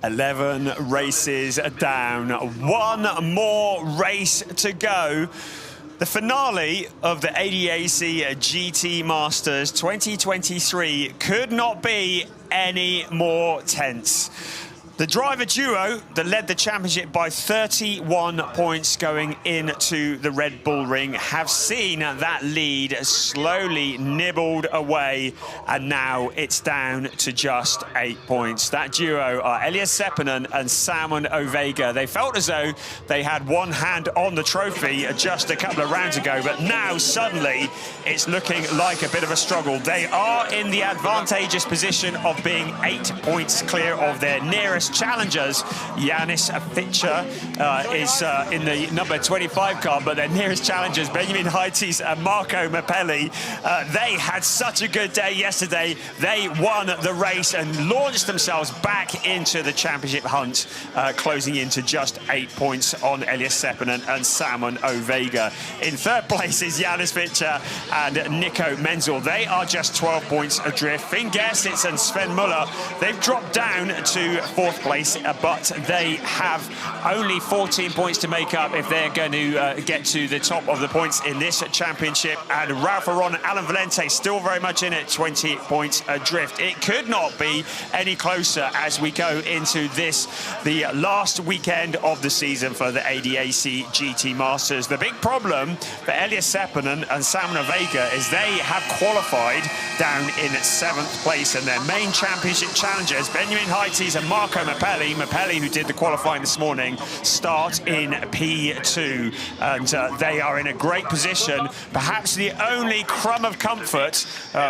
11 races down, one more race to go. The finale of the ADAC GT Masters 2023 could not be any more tense. The driver duo that led the championship by 31 points going into the Red Bull Ring have seen that lead slowly nibbled away, and now it's down to just 8 points. That duo are Elias Seppänen and Salmon Ovega. They felt as though they had one hand on the trophy just a couple of rounds ago, but now suddenly it's looking like a bit of a struggle. They are in the advantageous position of being 8 points clear of their nearest challengers. Yanis Fitcher is in the number 25 car, but their nearest challengers, Benjamin Heites and Marco Mappelli, they had such a good day yesterday. They won the race and launched themselves back into the championship hunt, closing into just 8 points on Elias Seppänen and Salmon Ovega. In third place is Yanis Fitcher and Nico Menzel. They are just 12 points adrift. Finn Gerstitz and Sven Muller, they've dropped down to fourth place, but they have only 14 points to make up if they're going to get to the top of the points in this championship. And Ralph Aron and Alan Valente still very much in it, 20 points adrift. It could not be any closer as we go into this, the last weekend of the season for the ADAC GT Masters. The big problem for Elias Seppänen and Salmon Ovega is they have qualified down in 7th place, and their main championship challengers, Benjamin Heites and Marco Mappelli, who did the qualifying this morning, start in P2, and they are in a great position. Perhaps the only crumb of comfort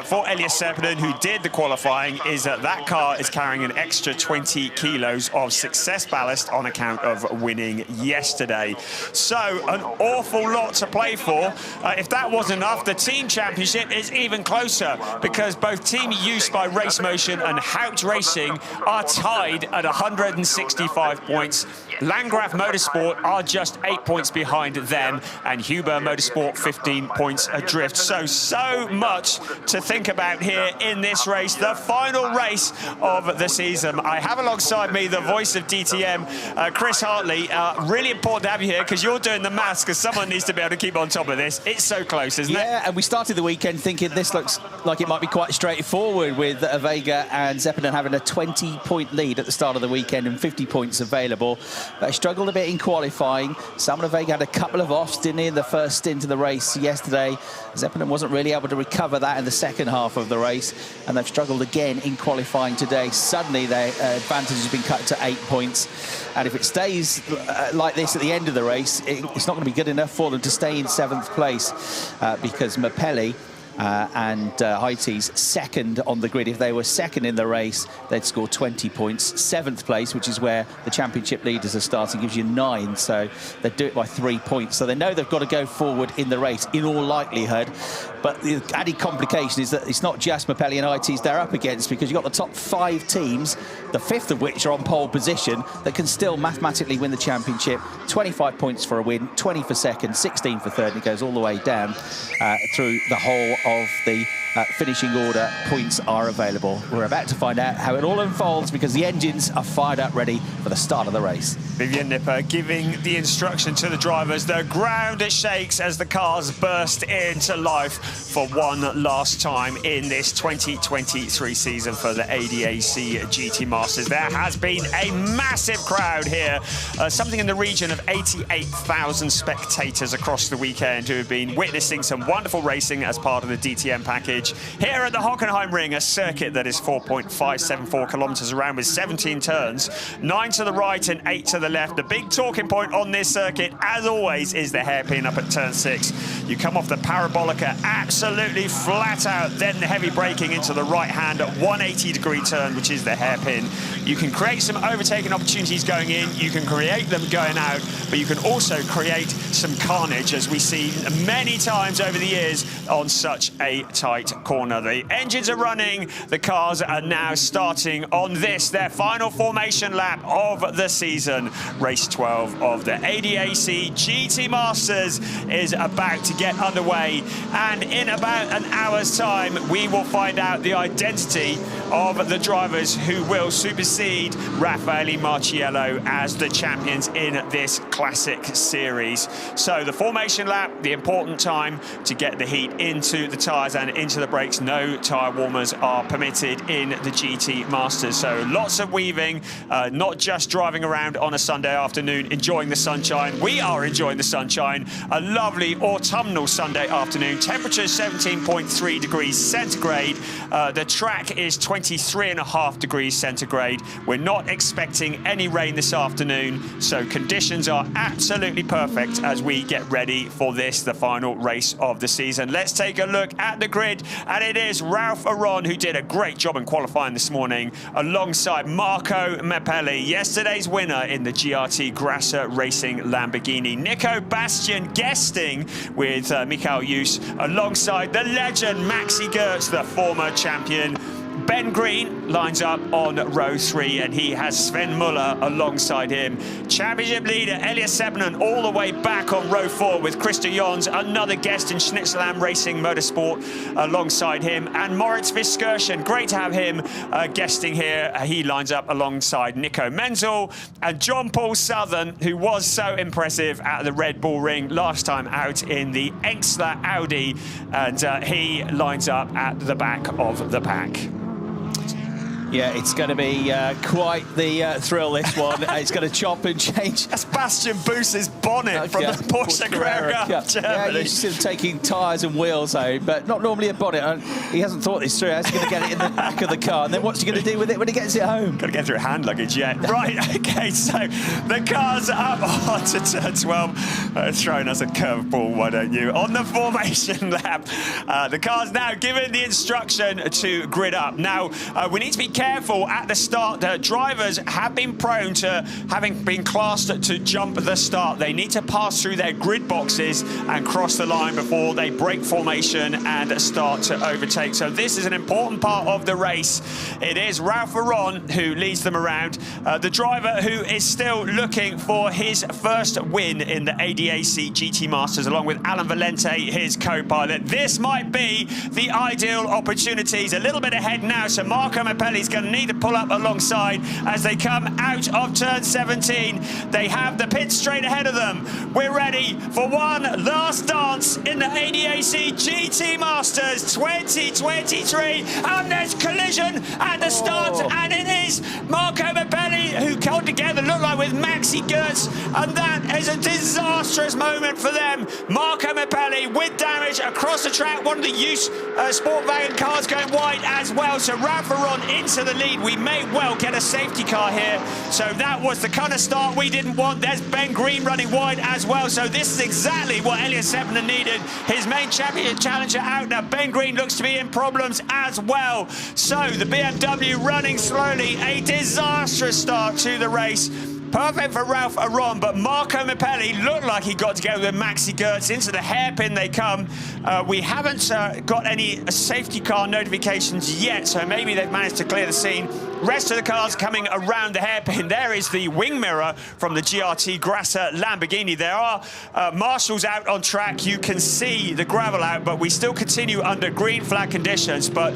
for Elias Seppänen, who did the qualifying, is that that car is carrying an extra 20 kilos of success ballast on account of winning yesterday. So an awful lot to play for. If that wasn't enough, the team championship is even closer, because both Team Use by Race Motion and Haupt Racing are tied at 165 points. Landgraf Motorsport are just 8 points behind them, and Huber Motorsport 15 points adrift. So much to think about here in this race, the final race of the season. I have alongside me the voice of DTM, Chris Hartley. Really important to have you here, because you're doing the maths, because someone needs to be able to keep on top of this. It's so close, isn't it? Yeah, and we started the weekend thinking this looks like it might be quite straightforward, with Ovega and Seppänen having a 20-point lead at the start of the weekend and 50 points available. They struggled a bit in qualifying. Salmon Ovega had a couple of offs, didn't he, in the first stint of the race yesterday. Seppänen wasn't really able to recover that in the second half of the race, and they've struggled again in qualifying today. Suddenly their advantage has been cut to 8 points, and if it stays like this at the end of the race, it's not going to be good enough for them to stay in 7th place, because Mappelli and Heites second on the grid. If they were second in the race, they'd score 20 points. 7th place, which is where the championship leaders are starting, gives you 9, so they'd do it by 3 points. So they know they've got to go forward in the race, in all likelihood. But the added complication is that it's not just Mappelli and Heites they're up against, because you've got the top 5 teams, the 5th of which are on pole position, that can still mathematically win the championship. 25 points for a win, 20 for second, 16 for third, and it goes all the way down through the whole of the finishing order. Points are available. We're about to find out how it all unfolds, because the engines are fired up, ready for the start of the race. Vivian Nipper giving the instruction to the drivers. The ground shakes as the cars burst into life for one last time in this 2023 season for the ADAC GT Masters. There has been a massive crowd here, something in the region of 88,000 spectators across the weekend, who have been witnessing some wonderful racing as part of the DTM package here at the Hockenheimring, a circuit that is 4.574 kilometers around with 17 turns, 9 to the right and 8 to the left. The big talking point on this circuit, as always, is the hairpin up at turn 6. You come off the parabolica absolutely flat out, then the heavy braking into the right-hand 180-degree turn, which is the hairpin. You can create some overtaking opportunities going in, you can create them going out, but you can also create some carnage, as we've seen many times over the years on such a tight right corner. The engines are running. The cars are now starting on this, their final formation lap of the season. Race 12 of the ADAC GT Masters is about to get underway. And in about an hour's time, we will find out the identity of the drivers who will supersede Raffaele Marciello as the champions in this classic series. So the formation lap, the important time to get the heat into the tyres and into the brakes. No tyre warmers are permitted in the GT Masters. So lots of weaving, not just driving around on a Sunday afternoon enjoying the sunshine. We are enjoying the sunshine. A lovely autumnal Sunday afternoon. Temperature 17.3 degrees centigrade. The track is 23.5 degrees centigrade. We're not expecting any rain this afternoon, so conditions are absolutely perfect as we get ready for this, the final race of the season. Let's take a look at the grid, and it is Ralph Aron who did a great job in qualifying this morning alongside Marco Mappelli, yesterday's winner in the GRT Grasser Racing Lamborghini. Nico Bastian guesting with Michael Hughes alongside the legend Maxi Gertz, the former champion. Ben Green lines up on row 3, and he has Sven Muller alongside him. Championship leader Elias Sebnen all the way back on row 4 with Christer Jons, another guest in Schnitzelam Racing Motorsport alongside him. And Moritz Viskersen, great to have him guesting here. He lines up alongside Nico Menzel and John Paul Southern, who was so impressive at the Red Bull Ring last time out in the Engstler Audi, and he lines up at the back of the pack. Yeah, it's going to be quite the thrill, this one. It's going to chop and change. That's Bastian Boos's bonnet from the Porsche Carrera Germany. Yeah, you see him taking tyres and wheels out, but not normally a bonnet. He hasn't thought this through. How's he going to get it in the back of the car? And then what's he going to do with it when he gets it home? Got to get through hand luggage yet. Right, OK, so the car's up onto turn 12. Throwing us a curveball, why don't you? On the formation lap, the car's now given the instruction to grid up. Now, we need to be careful at the start. The drivers have been prone to having been classed to jump the start. They need to pass through their grid boxes and cross the line before they break formation and start to overtake. So this is an important part of the race. It is Ralph Aron who leads them around. The driver who is still looking for his first win in the ADAC GT Masters, along with Alan Valente, his co-pilot. This might be the ideal opportunities. A little bit ahead now, so Marco Mappelli's going to need to pull up alongside as they come out of turn 17. They have the pit straight ahead of them. We're ready for one last dance in the ADAC GT Masters 2023. And there's collision at the start, and it is Marco Mappelli who held together, look like with Maxi Gertz, and that is a disastrous moment for them. Marco Mappelli with damage across the track. One of the used Sportwagen cars going wide as well. So Ralph Aron into the lead. We may well get a safety car here. So that was the kind of start we didn't want. There's Ben Green running wide as well. So this is exactly what Elias Sebnen needed. His main champion challenger out. Now Ben Green looks to be in problems as well. So the BMW running slowly. A disastrous start to the race. Perfect for Ralph Aron, but Marco Mappelli looked like he got together with Maxi Gertz. Into the hairpin they come. We haven't got any safety car notifications yet, so maybe they've managed to clear the scene. Rest of the cars coming around the hairpin. There is the wing mirror from the GRT Grasser Lamborghini. There are marshals out on track. You can see the gravel out, but we still continue under green flag conditions, but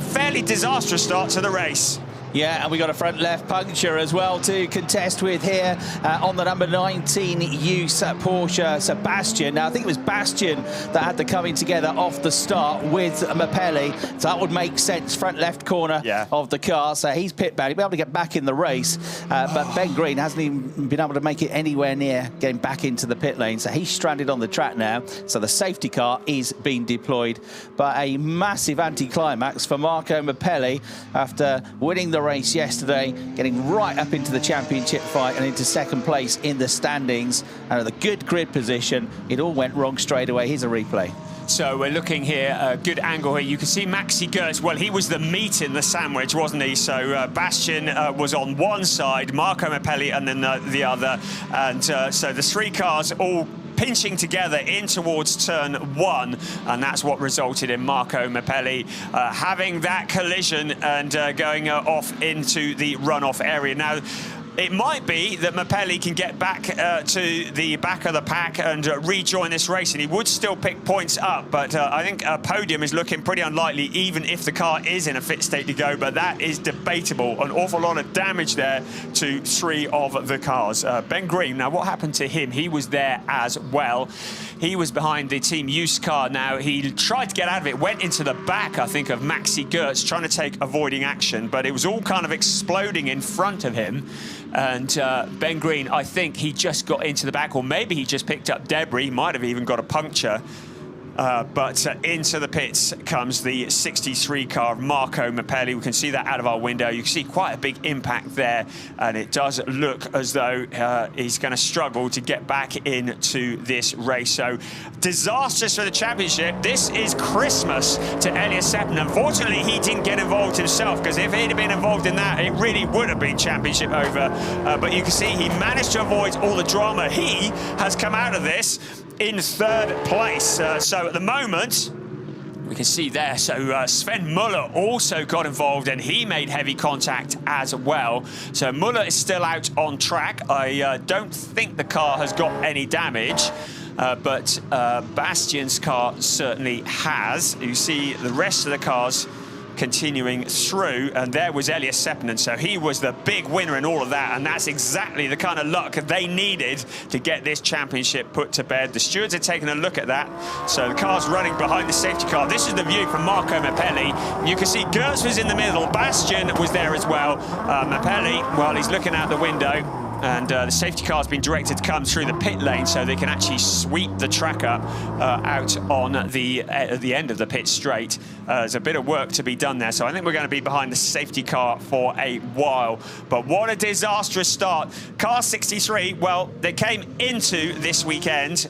fairly disastrous start to the race. Yeah, and we got a front left puncture as well to contest with here on the number 19 use Porsche Sebastian. Now, I think it was Bastian that had the coming together off the start with Mappelli. So that would make sense, front left corner of the car. So he's pit bound. He'll be able to get back in the race. But Ben Green hasn't even been able to make it anywhere near getting back into the pit lane. So he's stranded on the track now. So the safety car is being deployed. But a massive anticlimax for Marco Mappelli after winning the race yesterday, getting right up into the championship fight and into second place in the standings, and at the good grid position. It all went wrong straight away. Here's a replay. So we're looking here, a good angle here. You can see Maxi Gertz. Well, he was the meat in the sandwich, wasn't he? So Bastian was on one side, Marco Mappelli and then the other. And so the three cars all pinching together in towards turn 1, and that's what resulted in Marco Mappelli having that collision and going off into the runoff area. Now, it might be that Mappelli can get back to the back of the pack and rejoin this race, and he would still pick points up, but I think a podium is looking pretty unlikely, even if the car is in a fit state to go, but that is debatable. An awful lot of damage there to 3 of the cars. Ben Green, now what happened to him? He was there as well. He was behind the Team Use car. Now, he tried to get out of it, went into the back, I think, of Maxi Gertz, trying to take avoiding action, but it was all kind of exploding in front of him. And Ben Green, I think he just got into the back, or maybe he just picked up debris, might have even got a puncture. But into the pits comes the 63 car of Marco Mappelli. We can see that out of our window. You can see quite a big impact there, and it does look as though he's going to struggle to get back into this race. So disastrous for the championship. This is Christmas to Elias Seppin. Unfortunately, he didn't get involved himself, because if he'd have been involved in that, it really would have been championship over. But you can see he managed to avoid all the drama. He has come out of this in 3rd place. So at the moment, we can see there, so Sven Muller also got involved, and he made heavy contact as well. So Muller is still out on track. I don't think the car has got any damage, but Bastian's car certainly has. You see the rest of the cars continuing through, and there was Elias Seppinen, so he was the big winner in all of that, and that's exactly the kind of luck they needed to get this championship put to bed. The stewards are taking a look at that, so the car's running behind the safety car. This is the view from Marco Mappelli. You can see Gertz was in the middle, Bastian was there as well. Mappelli, well, he's looking out the window, and the safety car's been directed to come through the pit lane so they can actually sweep the track up out on the end of the pit straight. There's a bit of work to be done there, so I think we're going to be behind the safety car for a while. But what a disastrous start. Car 63, well, they came into this weekend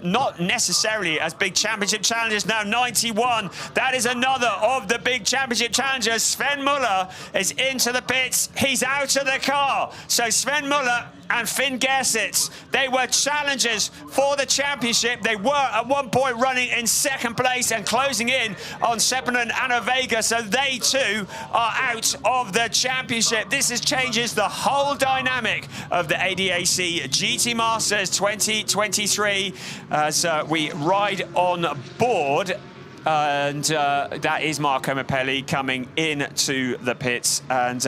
not necessarily as big championship challengers. Now 91, that is another of the big championship challengers. Sven Muller is into the pits. He's out of the car. So Sven Muller and Finn Gersitz, they were challengers for the championship. They were at one point running in 2nd place and closing in on Seppinen and Vega, so they too are out of the championship. This changes the whole dynamic of the ADAC GT Masters 2023 as we ride on board. And that is Marco Mappelli coming into the pits. And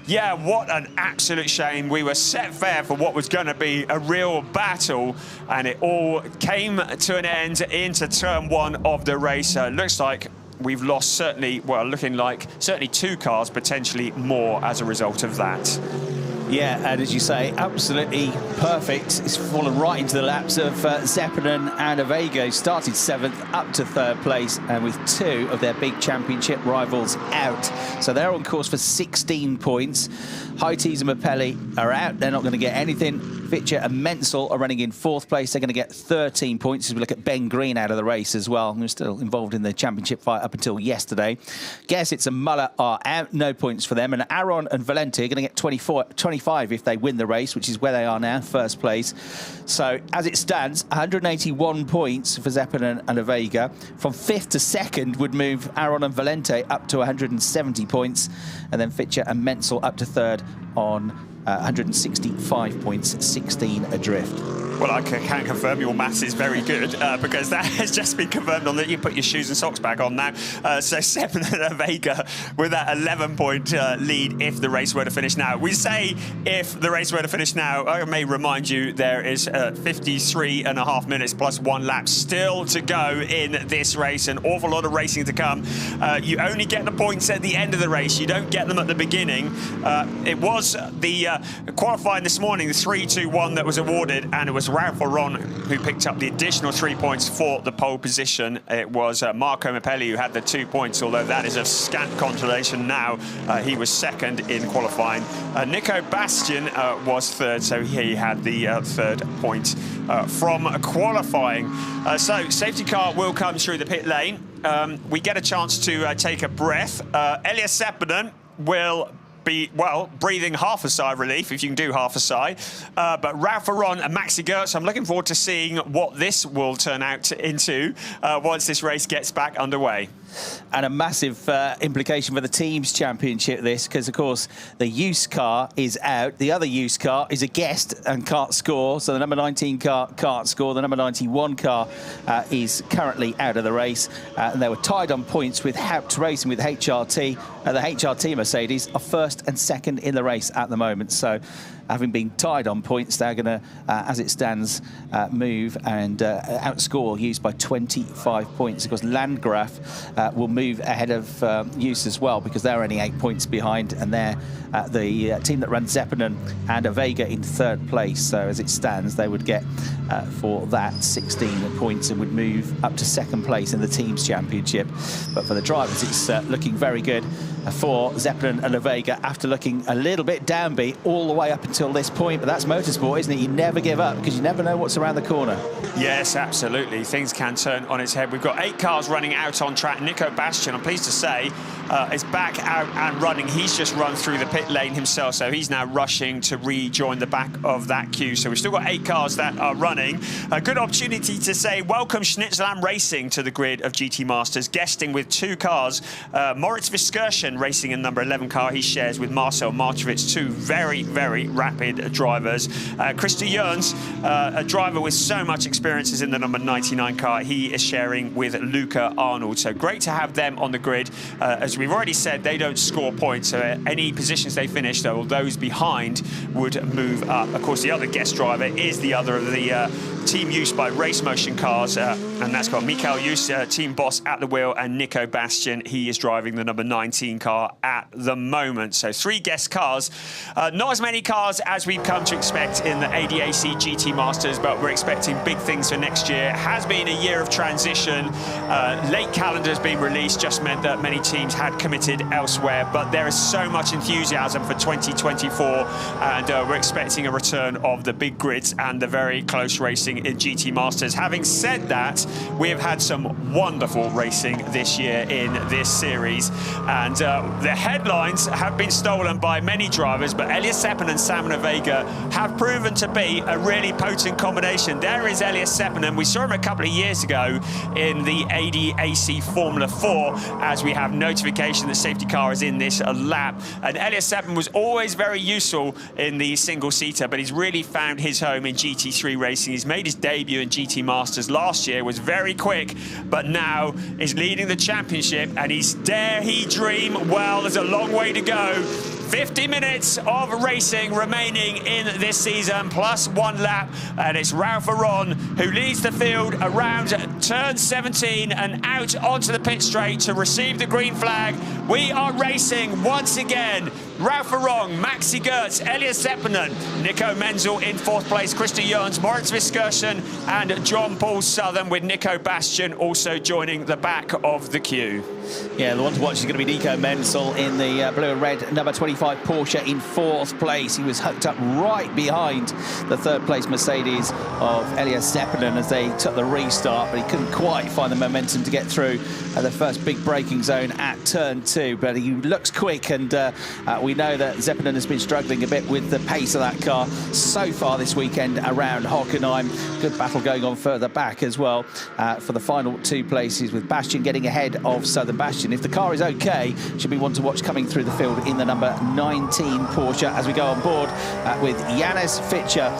yeah, what an absolute shame. We were set fair for what was going to be a real battle, and it all came to an end into turn 1 of the race. Looks like we've lost certainly 2 cars, potentially more as a result of that. Yeah, and as you say, absolutely perfect. It's fallen right into the laps of Seppinen and Vega, started 7th up to 3rd place, and with 2 of their big championship rivals out. So they're on course for 16 points. Heites and Mappelli are out. They're not going to get anything. Fitcher and Menzel are running in 4th place. They're going to get 13 points as we look at Ben Green out of the race as well, who's still involved in the championship fight up until yesterday. Gersitz and Muller are out, no points for them. And Aron and Valente are going to get 25 if they win the race, which is where they are now, 1st place. So as it stands, 181 points for Seppinen and Vega. From 5th to 2nd would move Aron and Valente up to 170 points, and then Fitcher and Menzel up to 3rd on 165 points, 16 adrift. Well, I can confirm your maths is very good because that has just been confirmed on that. You put your shoes and socks back on now. So Seppinen and Vega with that 11-point lead if the race were to finish now. We say if the race were to finish now. I may remind you there is 53.5 minutes plus 1 lap still to go in this race. An awful lot of racing to come. You only get the points at the end of the race. You don't get them at the beginning. It was the qualifying this morning, the 3-2-1 that was awarded, and it was Ralph Aron who picked up the additional 3 points for the pole position. It was Marco Mappelli who had the 2 points, although that is of scant consolation now. He was 2nd in qualifying. Nico Bastian was 3rd, so he had the 3rd point from qualifying. So safety car will come through the pit lane. We get a chance to take a breath. Elias Seppinen will be, well, breathing half a sigh of relief, if you can do half a sigh. But Ralph Aron and Maxi Gertz, I'm looking forward to seeing what this will turn out into once this race gets back underway. And a massive implication for the team's championship, this, because, of course, the used car is out. The other used car is a guest and can't score. So the number 19 car can't score. The number 91 car is currently out of the race. And they were tied on points with Haupt Racing with HRT. The HRT Mercedes are first and second in the race at the moment. So having been tied on points, they're going to, as it stands, move and outscore used by 25 points. Of course, Landgraf will move ahead of Use as well, because they're only 8 points behind, and they're the team that runs Zeppelin and Vega in third place. So as it stands, they would get for that 16 points and would move up to second place in the team's championship. But for the drivers, it's looking very good for Zeppelin and Vega after looking a little bit downbeat all the way up until this point. But that's motorsport, isn't it? You never give up, because you never know what's around the corner. Yes, absolutely. Things can turn on its head. We've got 8 cars running out on track. Nico Bastian, I'm pleased to say, is back out and running. He's just run through the pit lane himself, so he's now rushing to rejoin the back of that queue. So we've still got 8 cars that are running. A good opportunity to say welcome Schnitzlam Racing to the grid of GT Masters, guesting with 2 cars. Moritz Viskersen racing in number 11 car. He shares with Marcel Marchevitz, 2 very, very rapid drivers. Christer Jørns, a driver with so much experience, is in the number 99 car. He is sharing with Luca Arnold. So great to have them on the grid. As we've already said, they don't score points. So any positions they finish, though, those behind would move up. Of course, the other guest driver is the other of the team used by Race Motion cars, and that's got Mikael Jus, team boss, at the wheel, and Nico Bastian. He is driving the number 19 car at the moment. So 3 guest cars. Not as many cars as we've come to expect in the ADAC GT Masters, but we're expecting big things for next year. It has been a year of transition. Late calendars being released just meant that many teams had committed elsewhere, but there is so much enthusiasm for 2024, and we're expecting a return of the big grids and the very close racing in GT Masters. Having said that, we have had some wonderful racing this year in this series, and the headlines have been stolen by many drivers, but Elias Seppen and Samuel Vega have proven to be a really potent combination. There is Elias Seppen, and we saw him a couple of years ago in the ADAC Formula 4, as we have notification that safety car is in this lap. And Elias Seppen was always very useful in the single-seater, but he's really found his home in GT3 racing. He's made his debut in GT Masters last year, was very quick, but now is leading the championship, and he's dare he dream. Well, there's a long way to go. 50 minutes of racing remaining in this season, plus 1 lap, and it's Ralph Aron who leads the field around turn 17 and out onto the pit straight to receive the green flag. We are racing once again. Ralph Aron, Maxi Gertz, Elias Seppinen, Nico Menzel in 4th place, Christer Jørns, Moritz Viskersen, and John Paul Southern, with Nico Bastian also joining the back of the queue. Yeah, the one to watch is going to be Nico Menzel in the blue and red number 25 Porsche in 4th place. He was hooked up right behind the 3rd place Mercedes of Elias Seppinen as they took the restart, but he couldn't quite find the momentum to get through the first big braking zone at turn 2. But he looks quick, and we know that Zeppelin has been struggling a bit with the pace of that car so far this weekend around Hockenheim. Good battle going on further back as well for the final 2 places, with Bastian getting ahead of Southern Bastian. If the car is okay, should be one to watch coming through the field in the number 19 Porsche as we go on board with Janus Fitcher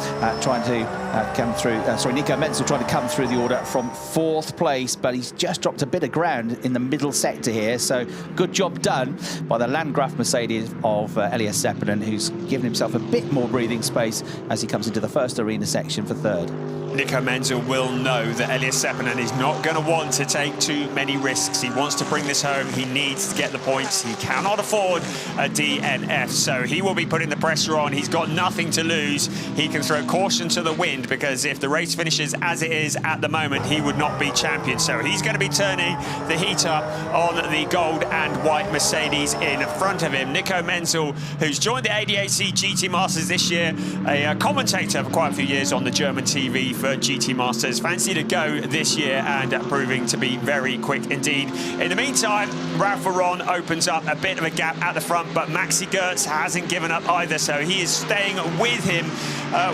trying to come through, Nico Menzel trying to come through the order from 4th place, but he's just dropped a bit of ground in the middle sector here, so good job done by the Landgraf Mercedes of Elias Seppinen, who's given himself a bit more breathing space as he comes into the first arena section for 3rd. Nico Menzel will know that Elias Seppinen is not going to want to take too many risks. He wants to bring this home. He needs to get the points. He cannot afford a DNF, so he will be putting the pressure on. He's got nothing to lose. He can throw caution to the wind, because if the race finishes as it is at the moment, he would not be champion. So he's going to be turning the heat up on the gold and white Mercedes in front of him. Nico Menzel Menzel, who's joined the ADAC GT Masters this year, a commentator for quite a few years on the German TV for GT Masters. Fancy to go this year and proving to be very quick indeed. In the meantime, Ralph Varon opens up a bit of a gap at the front, but Maxi Gertz hasn't given up either, so he is staying with him.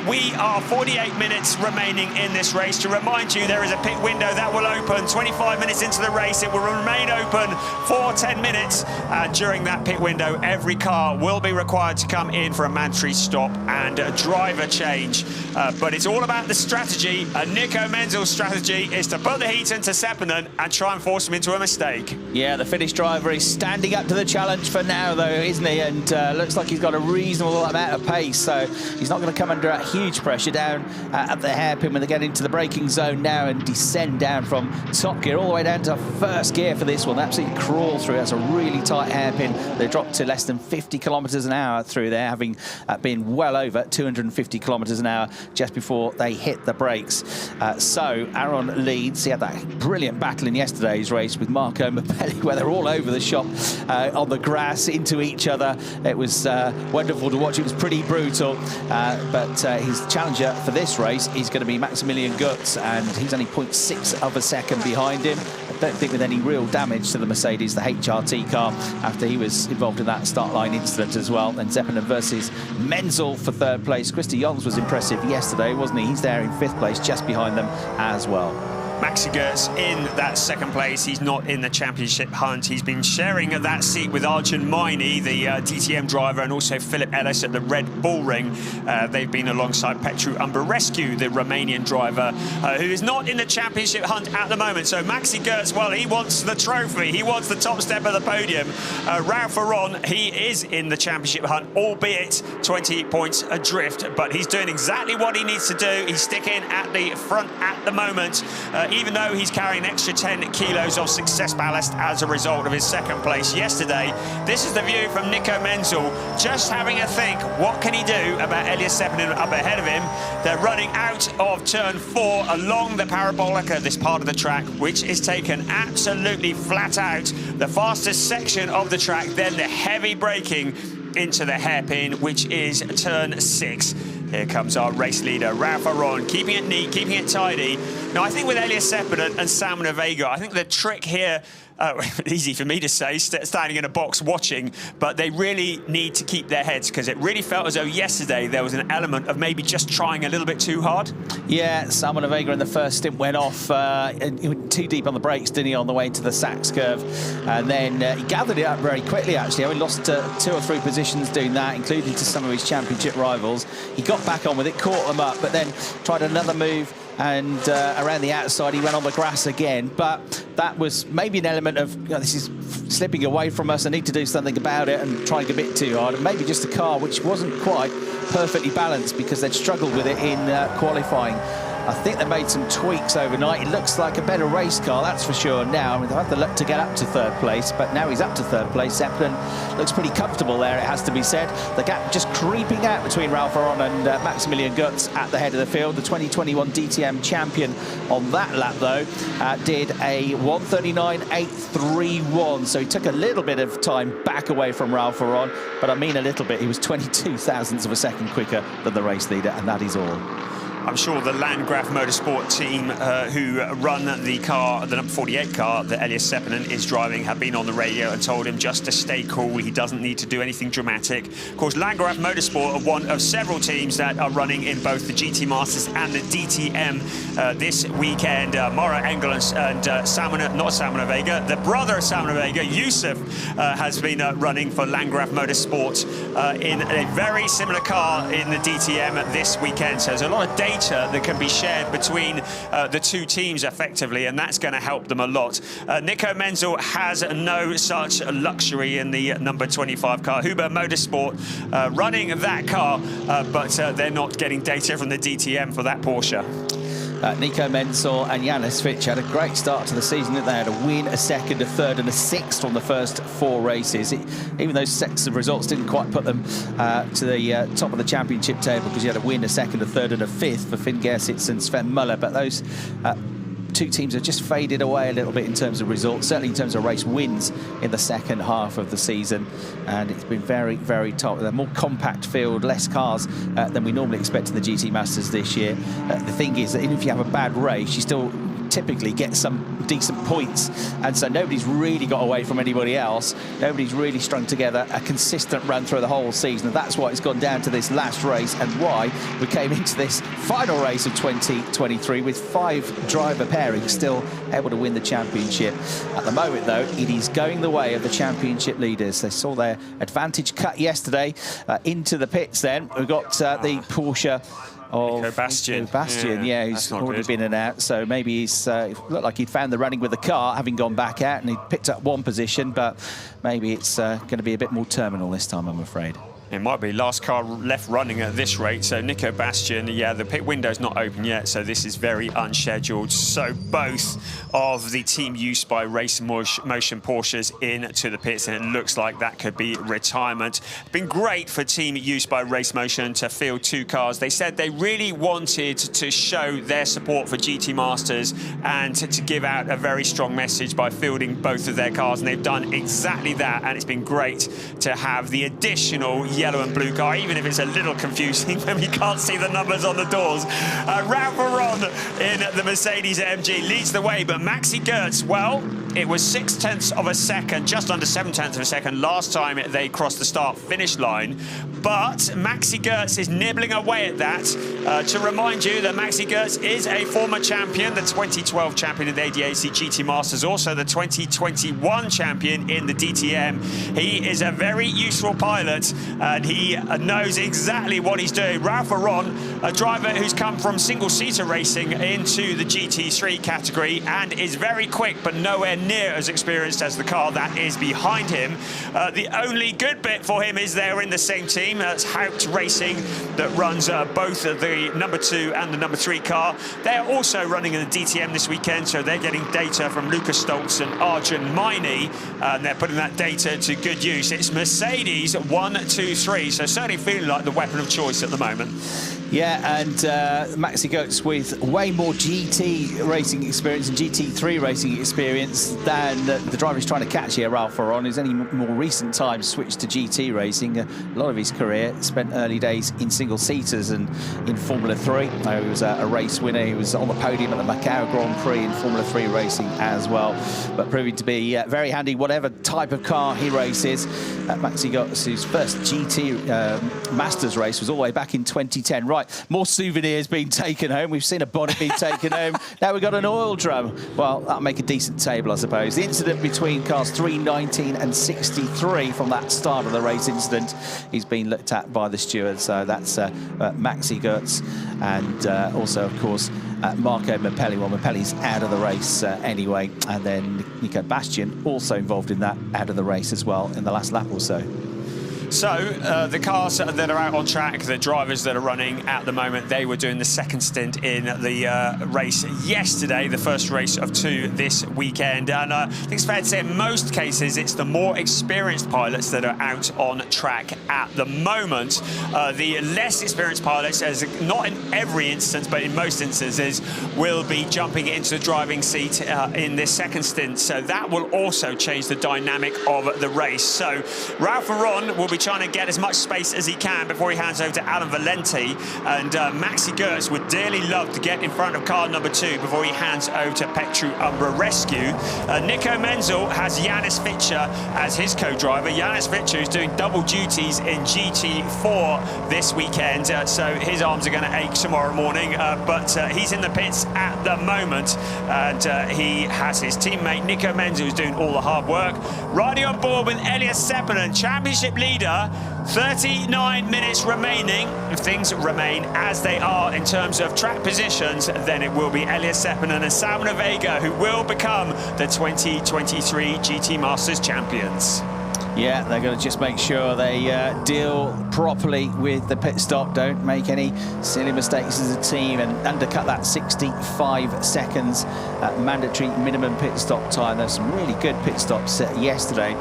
We are 48 minutes remaining in this race. To remind you, there is a pit window that will open 25 minutes into the race. It will remain open for 10 minutes. During that pit window, every car will be required to come in for a mandatory stop and a driver change. But it's all about the strategy. Nico Menzel's strategy is to put the heat into Seppinen and try and force him into a mistake. Yeah, the Finnish driver is standing up to the challenge for now, though, isn't he? And looks like he's got a reasonable amount of pace, so he's not going to come under a huge pressure down at the hairpin when they get into the braking zone now and descend down from top gear all the way down to first gear for this one. Absolutely crawl through. That's a really tight hairpin. They dropped to less than 50 kilometres an hour through there, having been well over 250 kilometres an hour just before they hit the brakes. So Aaron leads. He had that brilliant battle in yesterday's race with Marco Mapelli, where they're all over the shop on the grass into each other. It was wonderful to watch. It was pretty brutal, but his challenger for this race is going to be Maximilian Götz, and he's only 0.6 of a second behind him. I don't think with any real damage to the Mercedes, the HRT car, after he was involved in that start line incident as well. Then Seppinen versus Menzel for third place. Christy Jons was impressive yesterday, wasn't he? He's there in fifth place, just behind them as well. Maxi Gertz in that second place. He's not in the championship hunt. He's been sharing that seat with Arjun Maini, the DTM driver, and also Philip Ellis at the Red Bull Ring. They've been alongside Petru Umberescu, the Romanian driver, who is not in the championship hunt at the moment. So Maxi Gertz, well, he wants the trophy. He wants the top step of the podium. Ralph Varon, he is in the championship hunt, albeit 20 points adrift, but he's doing exactly what he needs to do. He's sticking at the front at the moment. Even though he's carrying an extra 10 kilos of success ballast as a result of his second place yesterday. This is the view from Nico Menzel, just having a think, what can he do about Elias Seppinen up ahead of him? They're running out of turn 4 along the Parabolica, this part of the track, which is taken absolutely flat out. The fastest section of the track, then the heavy braking into the hairpin, which is turn 6. Here comes our race leader, Ralph Varon, keeping it neat, keeping it tidy. Now, I think with Elias Seppinen and Salmon Vega, I think the trick here, easy for me to say, standing in a box watching, but they really need to keep their heads, because it really felt as though yesterday there was an element of maybe just trying a little bit too hard. Yeah, Salmon Vega in the first stint went off, he went too deep on the brakes, didn't he, on the way to the Sachs curve, and then he gathered it up very quickly, actually. He lost 2 or 3 positions doing that, including to some of his championship rivals. He got back on with it, caught them up, but then tried another move, and around the outside he went on the grass again. But that was maybe an element of, you know, this is slipping away from us, I need to do something about it, and trying a bit too hard, and maybe just a car which wasn't quite perfectly balanced, because they'd struggled with it in qualifying. I think they made some tweaks overnight. It looks like a better race car, that's for sure now. I mean, they'll have the luck to get up to third place, but now he's up to third place. Seppinen looks pretty comfortable there, it has to be said. The gap just creeping out between Ralph Varon and Maximilian Götz at the head of the field. The 2021 DTM champion on that lap, though, did a 1:39.831, so he took a little bit of time back away from Ralph Varon, but I mean a little bit. He was 22 thousandths of a second quicker than the race leader, and that is all. I'm sure the Landgraf Motorsport team who run the car, the number 48 car that Elias Seppinen is driving, have been on the radio and told him just to stay cool. He doesn't need to do anything dramatic. Of course, Landgraf Motorsport are one of several teams that are running in both the GT Masters and the DTM this weekend. Mauro Engel and Salmon Vega, the brother of Salmon Vega, Yusuf, has been running for Landgraf Motorsport in a very similar car in the DTM this weekend. So there's a lot of data that can be shared between the two teams effectively, and that's going to help them a lot. Nico Menzel has no such luxury in the number 25 car. Huber Motorsport running that car, but they're not getting data from the DTM for that Porsche. Nico Menzel and Janis Fitch had a great start to the season. They had a win, a second, a third and a sixth from the first 4 races. Even those sets of results didn't quite put them to the top of the championship table, because you had a win, a second, a third and a fifth for Finn Gersitz and Sven Muller. But those two teams have just faded away a little bit in terms of results, certainly in terms of race wins in the second half of the season, and it's been very, very tough. They're more compact field, less cars than we normally expect in the GT Masters this year. The thing is that even if you have a bad race, you still typically get some decent points, and so nobody's really got away from anybody else. Nobody's really strung together a consistent run through the whole season, and that's why it's gone down to this last race, and why we came into this final race of 2023 with 5 driver pairings still able to win the championship. At the moment, though, it is going the way of the championship leaders. They saw their advantage cut yesterday into the pits. Then we've got the Porsche of Bastian, yeah, who's already been in and out, so maybe he's looked like he'd found the running with the car, having gone back out, and he picked up one position, but maybe it's going to be a bit more terminal this time, I'm afraid. It might be last car left running at this rate. So Nico Bastian, yeah, the pit window's not open yet, so this is very unscheduled. So both of the team used by Race Motion Porsches into the pits, and it looks like that could be retirement. Been great for team used by Race Motion to field 2 cars. They said they really wanted to show their support for GT Masters and to give out a very strong message by fielding both of their cars, and they've done exactly that, and it's been great to have the additional yellow and blue car, even if it's a little confusing when we can't see the numbers on the doors. Ralph Aron in the Mercedes AMG leads the way, but Maxi Goetz, well, it was 0.6 of a second, just under 0.7 of a second last time they crossed the start-finish line. But Maxi Goetz is nibbling away at that. To remind you that Maxi Goetz is a former champion, the 2012 champion in the ADAC GT Masters, also the 2021 champion in the DTM. He is a very useful pilot, and he knows exactly what he's doing. Ralph Aron, a driver who's come from single-seater racing into the GT3 category and is very quick, but nowhere near as experienced as the car that is behind him. The only good bit for him is they're in the same team. That's Haupt Racing that runs both the number 2 and the number 3 car. They're also running in the DTM this weekend, so they're getting data from Lucas Stoltz and Arjun Maini, and they're putting that data to good use. It's Mercedes 1, 2, 3, so certainly feeling like the weapon of choice at the moment. Yeah, and Maxi Goetz with way more GT racing experience and GT3 racing experience than the driver he's trying to catch here, Ralph Aron, who's only more recent times switched to GT racing. A lot of his career spent early days in single-seaters and in Formula 3. He was a race winner. He was on the podium at the Macau Grand Prix in Formula 3 racing as well, but proving to be very handy whatever type of car he races. Maxi Goetz, whose first GT Masters race was all the way back in 2010. Right, more souvenirs being taken home. We've seen a bonnet being taken home. Now we've got an oil drum. Well, that'll make a decent table, I suppose. The incident between cars 319 and 63 from that start of the race incident is being looked at by the stewards. So that's Maxi Goetz and also, of course, Marco Mappelli. Well, Mappelli's out of the race anyway. And then Nico Bastian also involved in that, out of the race as well in the last lap or so. So the cars that are out on track, the drivers that are running at the moment, they were doing the second stint in the race yesterday, the first race of 2 this weekend. And I think it's fair to say in most cases it's the more experienced pilots that are out on track at the moment. The less experienced pilots, as not in every instance, but in most instances, will be jumping into the driving seat in this second stint. So that will also change the dynamic of the race. So Ralph Aron will be trying to get as much space as he can before he hands over to Alan Valenti, and Maxi Goetz would dearly love to get in front of car number 2 before he hands over to Petru Umbra Rescue. Nico Menzel has Janis Fitcher as his co-driver. Janis Fitcher is doing double duties in GT4 this weekend, so his arms are going to ache tomorrow morning, but he's in the pits at the moment, and he has his teammate Nico Menzel who's doing all the hard work. Riding on board with Elias Seppänen, championship leader, 39 minutes remaining. If things remain as they are in terms of track positions, then it will be Elias Seppänen and Salman Vega who will become the 2023 GT Masters champions. Yeah, they're going to just make sure they deal properly with the pit stop, don't make any silly mistakes as a team, and undercut that 65 seconds mandatory minimum pit stop time. There's some really good pit stops yesterday.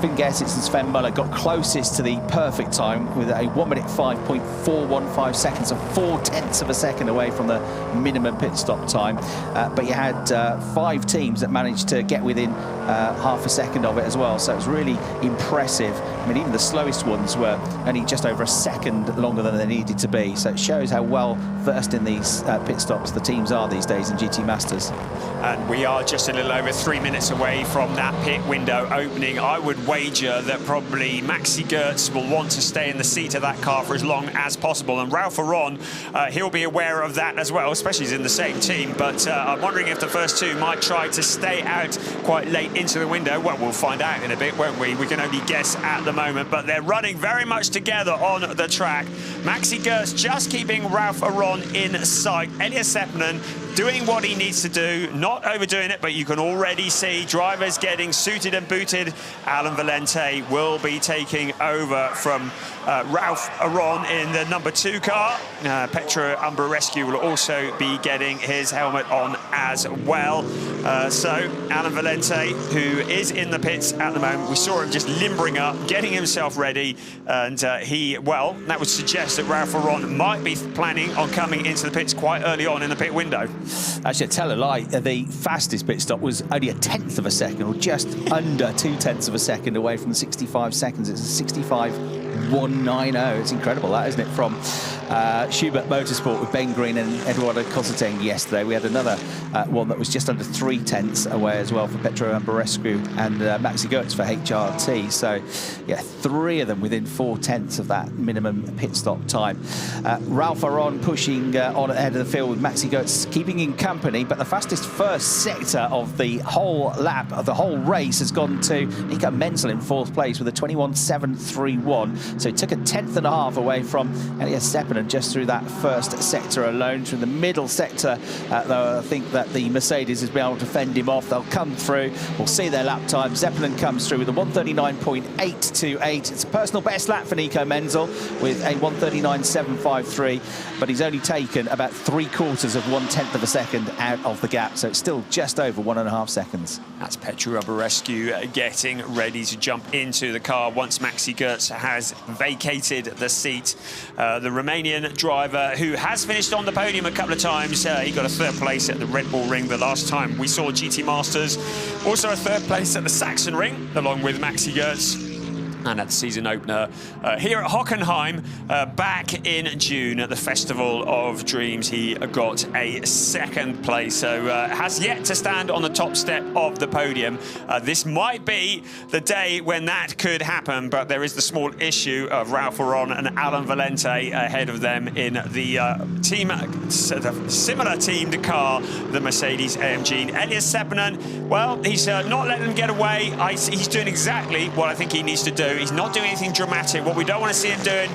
Finn Gesitz and Sven Muller got closest to the perfect time with a 1 minute 5.415 seconds, so 0.4 of a second away from the minimum pit stop time. But you had 5 teams that managed to get within half a second of it as well, so it was really impressive. I mean, even the slowest ones were only just over a second longer than they needed to be, so it shows how well versed in these pit stops the teams are these days in GT Masters. And we are just a little over 3 minutes away from that pit window opening. I would wager that probably Maxi Goetz will want to stay in the seat of that car for as long as possible, and Ralph Aron, he'll be aware of that as well, especially he's in the same team. But I'm wondering if the first two might try to stay out quite late into the window. Well, we'll find out in a bit, won't we? We can only guess at the moment, but they're running very much together on the track. Maxi Goetz just keeping Ralph Aron in sight. Elias Seppänen doing what he needs to do, not overdoing it, but you can already see drivers getting suited and booted. Alan Valente will be taking over from Ralph Aron in the number 2 car. Petru Umbrarescu will also be getting his helmet on as well. So Alan Valente, who is in the pits at the moment, we saw him just limbering up, getting himself ready, and well, that would suggest that Ralph Aron might be planning on coming into the pits quite early on in the pit window. Actually, I tell a lie, the fastest pit stop was only a 1/10 of a second, or just under 2/10 of a second away from the 65 seconds. It's a 65.190. It's incredible, that, isn't it? From Schubert Motorsport with Ben Green and Eduardo Cosseteng yesterday. We had another one that was just under 3/10 away as well for Petru Umbrarescu and Maxi Goetz for HRT. So, yeah, 3 of them within 4/10 of that minimum pit stop time. Ralph Aron pushing on ahead of the field with Maxi Goetz keeping in company, but the fastest first sector of the whole lap, of the whole race, has gone to Nico Menzel in 4th place with a 21.731. So he took a 1/10.5 away from Elias Seppänen just through that first sector alone. Through the middle sector, though, I think that the Mercedes has been able to fend him off. They'll come through. We'll see their lap time. Seppänen comes through with a 1:39.828. It's a personal best lap for Nico Menzel with a 1:39.753, but he's only taken about 3/4 of 1/10 of a second out of the gap, so it's still just over 1.5 seconds. That's Petru Umbrarescu getting ready to jump into the car once Maxi Goetz has vacated the seat. The Romanian driver who has finished on the podium a couple of times. He got a 3rd place at the Red Bull Ring the last time we saw GT Masters. Also a 3rd place at the Saxon Ring, along with Maxi Goetz. And at the season opener here at Hockenheim back in June at the Festival of Dreams, he got a 2nd place. So has yet to stand on the top step of the podium. This might be the day when that could happen, but there is the small issue of Ralph Aron and Alan Valente ahead of them in the similar teamed car, the Mercedes AMG. Elias Seppänen, well, he's not letting them get away. He's doing exactly what I think he needs to do. He's not doing anything dramatic. What we don't want to see him doing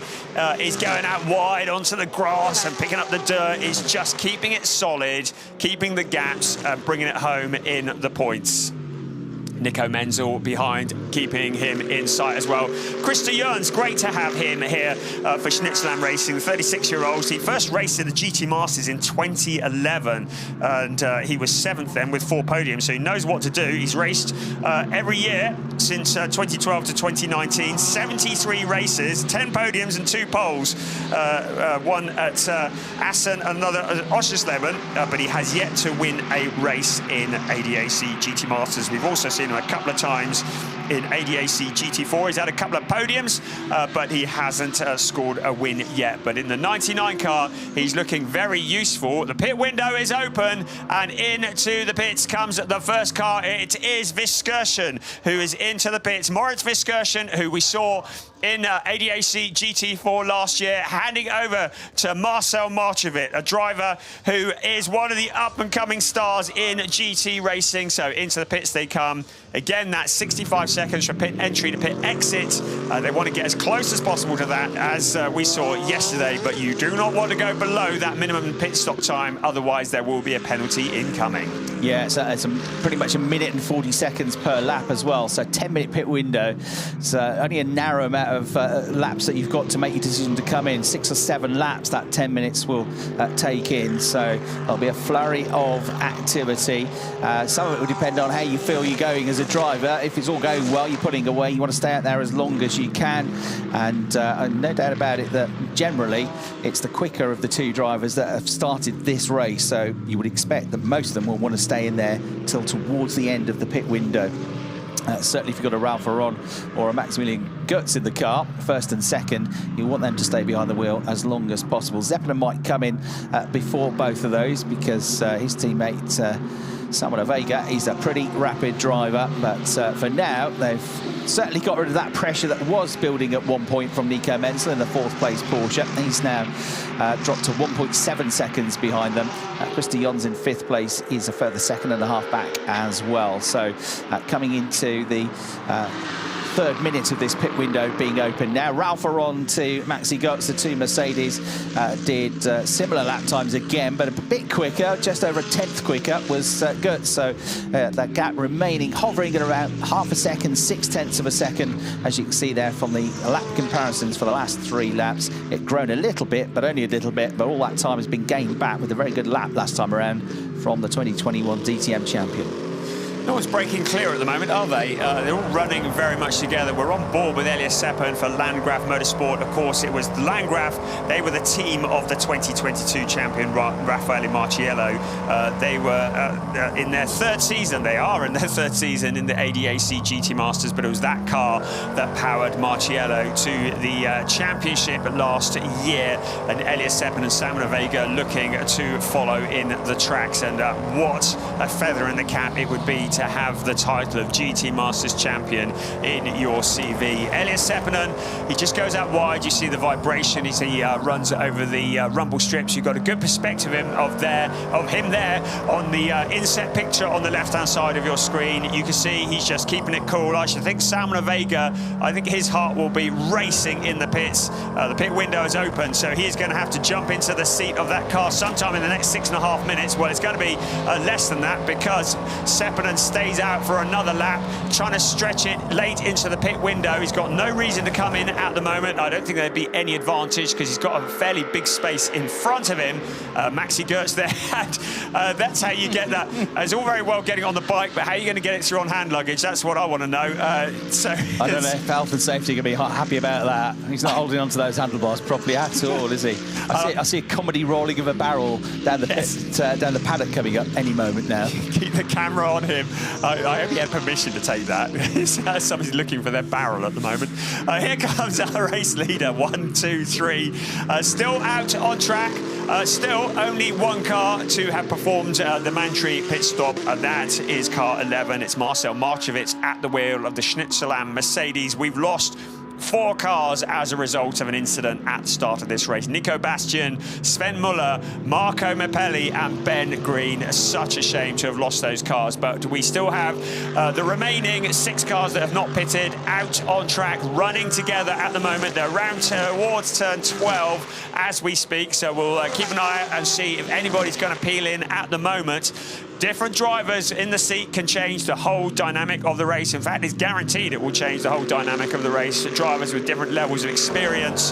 is going out wide onto the grass and picking up the dirt. He's just keeping it solid, keeping the gaps, bringing it home in the points. Nico Menzel behind, keeping him in sight as well. Christer Jørns, great to have him here for Schnitzeland Racing, the 36-year-old. He first raced at the GT Masters in 2011, and he was 7th then with 4 podiums, so he knows what to do. He's raced every year since 2012 to 2019, 73 races, 10 podiums and 2 poles. One at Assen, another at Oschersleben, but he has yet to win a race in ADAC GT Masters. We've also seen him a couple of times in ADAC GT4. He's had a couple of podiums, but he hasn't scored a win yet. But in the 99 car, he's looking very useful. The pit window is open, and into the pits comes the first car. It is Viskersen, who is into the pits. Moritz Viskersen, who we saw in ADAC GT4 last year, handing over to Marcel Marchevit, a driver who is one of the up-and-coming stars in GT racing. So into the pits they come. Again, that's 65 seconds from pit entry to pit exit. They want to get as close as possible to that, as we saw yesterday, but you do not want to go below that minimum pit stop time, otherwise there will be a penalty incoming. Yeah, it's pretty much 1 minute and 40 seconds per lap as well, so 10-minute pit window. It's only a narrow amount amount of laps that you've got to make your decision to come in. 6 or 7 laps that 10 minutes will take in, so there'll be a flurry of activity. Some of it will depend on how you feel you're going as a driver. If it's all going well, you're putting away, you want to stay out there as long as you can, and no doubt about it that generally it's the quicker of the two drivers that have started this race, so you would expect that most of them will want to stay in there till towards the end of the pit window. Certainly if you've got a Ralph Aron or a Maximilian Götz in the car, first and second, you want them to stay behind the wheel as long as possible. Zeppelin might come in before both of those because his teammate Samuel Vega, he's a pretty rapid driver, but for now they've certainly got rid of that pressure that was building at one point from Nico Menzel in the 4th place Porsche. He's now dropped to 1.7 seconds behind them. Christy Jons in 5th place is a further 2.5 back as well. So coming into the 3rd minute of this pit window being open now. Ralph Aron to Maxi Götz, the two Mercedes, did similar lap times again, but a bit quicker, just over a 10th quicker was Götz. So that gap remaining, hovering at around half a second, 0.6 of a second, as you can see there from the lap comparisons for the last 3 laps. It grown a little bit, but only a little bit, but all that time has been gained back with a very good lap last time around from the 2021 DTM champion. No one's breaking clear at the moment, are they? They're all running very much together. We're on board with Elias Seppern for Landgraf Motorsport. Of course, it was Landgraf. They were the team of the 2022 champion, Raffaele Marciello. They were in their 3rd season. They are in their 3rd season in the ADAC GT Masters, but it was that car that powered Marciello to the championship last year. And Elias Seppern and Samuel Vega looking to follow in the tracks. And what a feather in the cap it would be to have the title of GT Masters champion in your CV. Elias Seppänen, he just goes out wide. You see the vibration. He runs over the rumble strips. You've got a good perspective of him there on the inset picture on the left-hand side of your screen. You can see he's just keeping it cool. I should think Samuel Vega, I think his heart will be racing in the pits. The pit window is open, so he's going to have to jump into the seat of that car sometime in the next 6.5 minutes. Well, it's going to be less than that because Seppänen stays out for another lap, trying to stretch it late into the pit window. He's got no reason to come in at the moment. I don't think there'd be any advantage because he's got a fairly big space in front of him. Maxi Götz there. That's how you get that. It's all very well getting on the bike, but how are you going to get it through on hand luggage? That's what I want to know. So I don't know if health and safety can be happy about that. He's not holding onto those handlebars properly at all, is he? I see a comedy rolling of a barrel down the pit, down the paddock coming up any moment now. Keep the camera on him. I hope he had permission to take that. Somebody's looking for their barrel at the moment. Here comes our race leader, 1, 2, 3. Still out on track. Still only one car to have performed the mandatory pit stop, and that is car 11. It's Marcel Marchewitz at the wheel of the Schnitzelam Mercedes. We've lost 4 cars as a result of an incident at the start of this race. Nico Bastian, Sven Muller, Marco Mappelli and Ben Green. Such a shame to have lost those cars, but we still have the remaining 6 cars that have not pitted out on track, running together at the moment. They're round towards turn 12 as we speak, so we'll keep an eye out and see if anybody's going to peel in at the moment. Different drivers in the seat can change the whole dynamic of the race. In fact, it's guaranteed it will change the whole dynamic of the race. Drivers with different levels of experience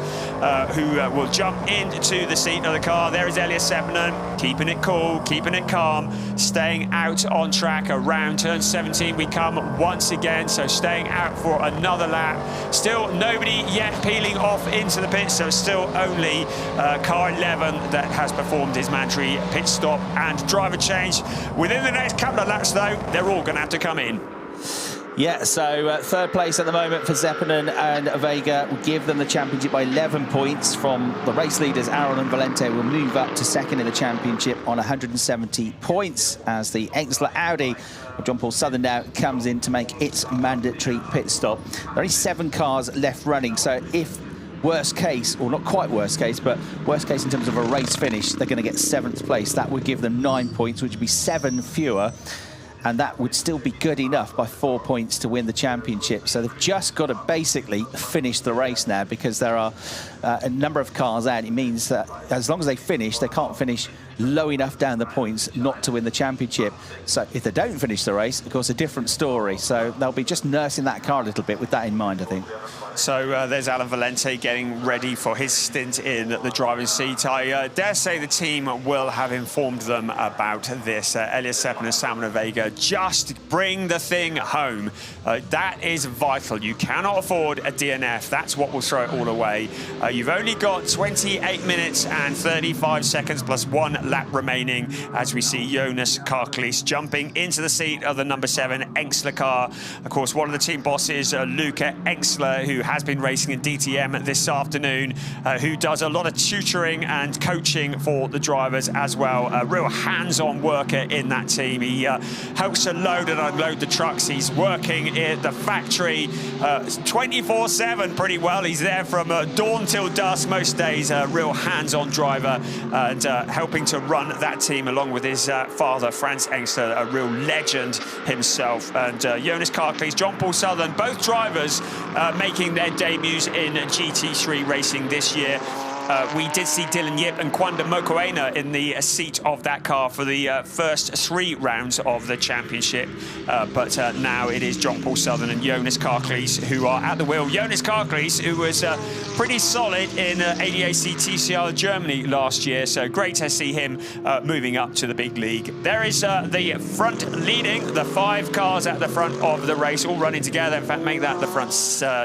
who will jump into the seat of the car. There is Elias Seppänen, keeping it cool, keeping it calm, staying out on track around turn 17. We come once again, so staying out for another lap. Still nobody yet peeling off into the pits, so still only car 11 that has performed his mandatory pit stop and driver change. Within the next couple of laps, though, they're all going to have to come in. Yeah, so 3rd place at the moment for Seppänen and Vega will give them the championship by 11 points from the race leaders. Aron and Valente will move up to 2nd in the championship on 170 points as the Exler Audi of John Paul Southern now comes in to make its mandatory pit stop. There are only 7 cars left running, so if worst case, or not quite worst case, but worst case in terms of a race finish, they're going to get 7th place. That would give them 9 points, which would be 7 fewer. And that would still be good enough by 4 points to win the championship. So they've just got to basically finish the race now because there are a number of cars out. It means that as long as they finish, they can't finish low enough down the points not to win the championship. So if they don't finish the race, of course, a different story. So they'll be just nursing that car a little bit with that in mind, I think. So there's Alan Valente getting ready for his stint in the driving seat. I dare say the team will have informed them about this. Elias Seppinen and Salman Vega, just bring the thing home. That is vital. You cannot afford a DNF. That's what will throw it all away. You've only got 28 minutes and 35 seconds plus 1 lap remaining as we see Jonas Karklis jumping into the seat of the number 7 Engstler car. Of course, one of the team bosses, Luca Engstler, who has been racing in DTM this afternoon, who does a lot of tutoring and coaching for the drivers as well. A real hands-on worker in that team. He helps to load and unload the trucks. He's working at the factory 24/7 pretty well. He's there from dawn till dusk most days. A real hands-on driver and helping to run that team along with his father, Franz Engstler, a real legend himself. And Jonas Karklis, John Paul Sutherland, both drivers making their debuts in GT3 racing this year. We did see Dylan Yip and Kwanda Mokoena in the seat of that car for the first 3 rounds of the championship. But now it is John Paul Sutherland and Jonas Karklis who are at the wheel. Jonas Karklis, who was pretty solid in ADAC TCR Germany last year. So great to see him moving up to the big league. There is the front leading, the 5 cars at the front of the race, all running together. In fact, make that the front,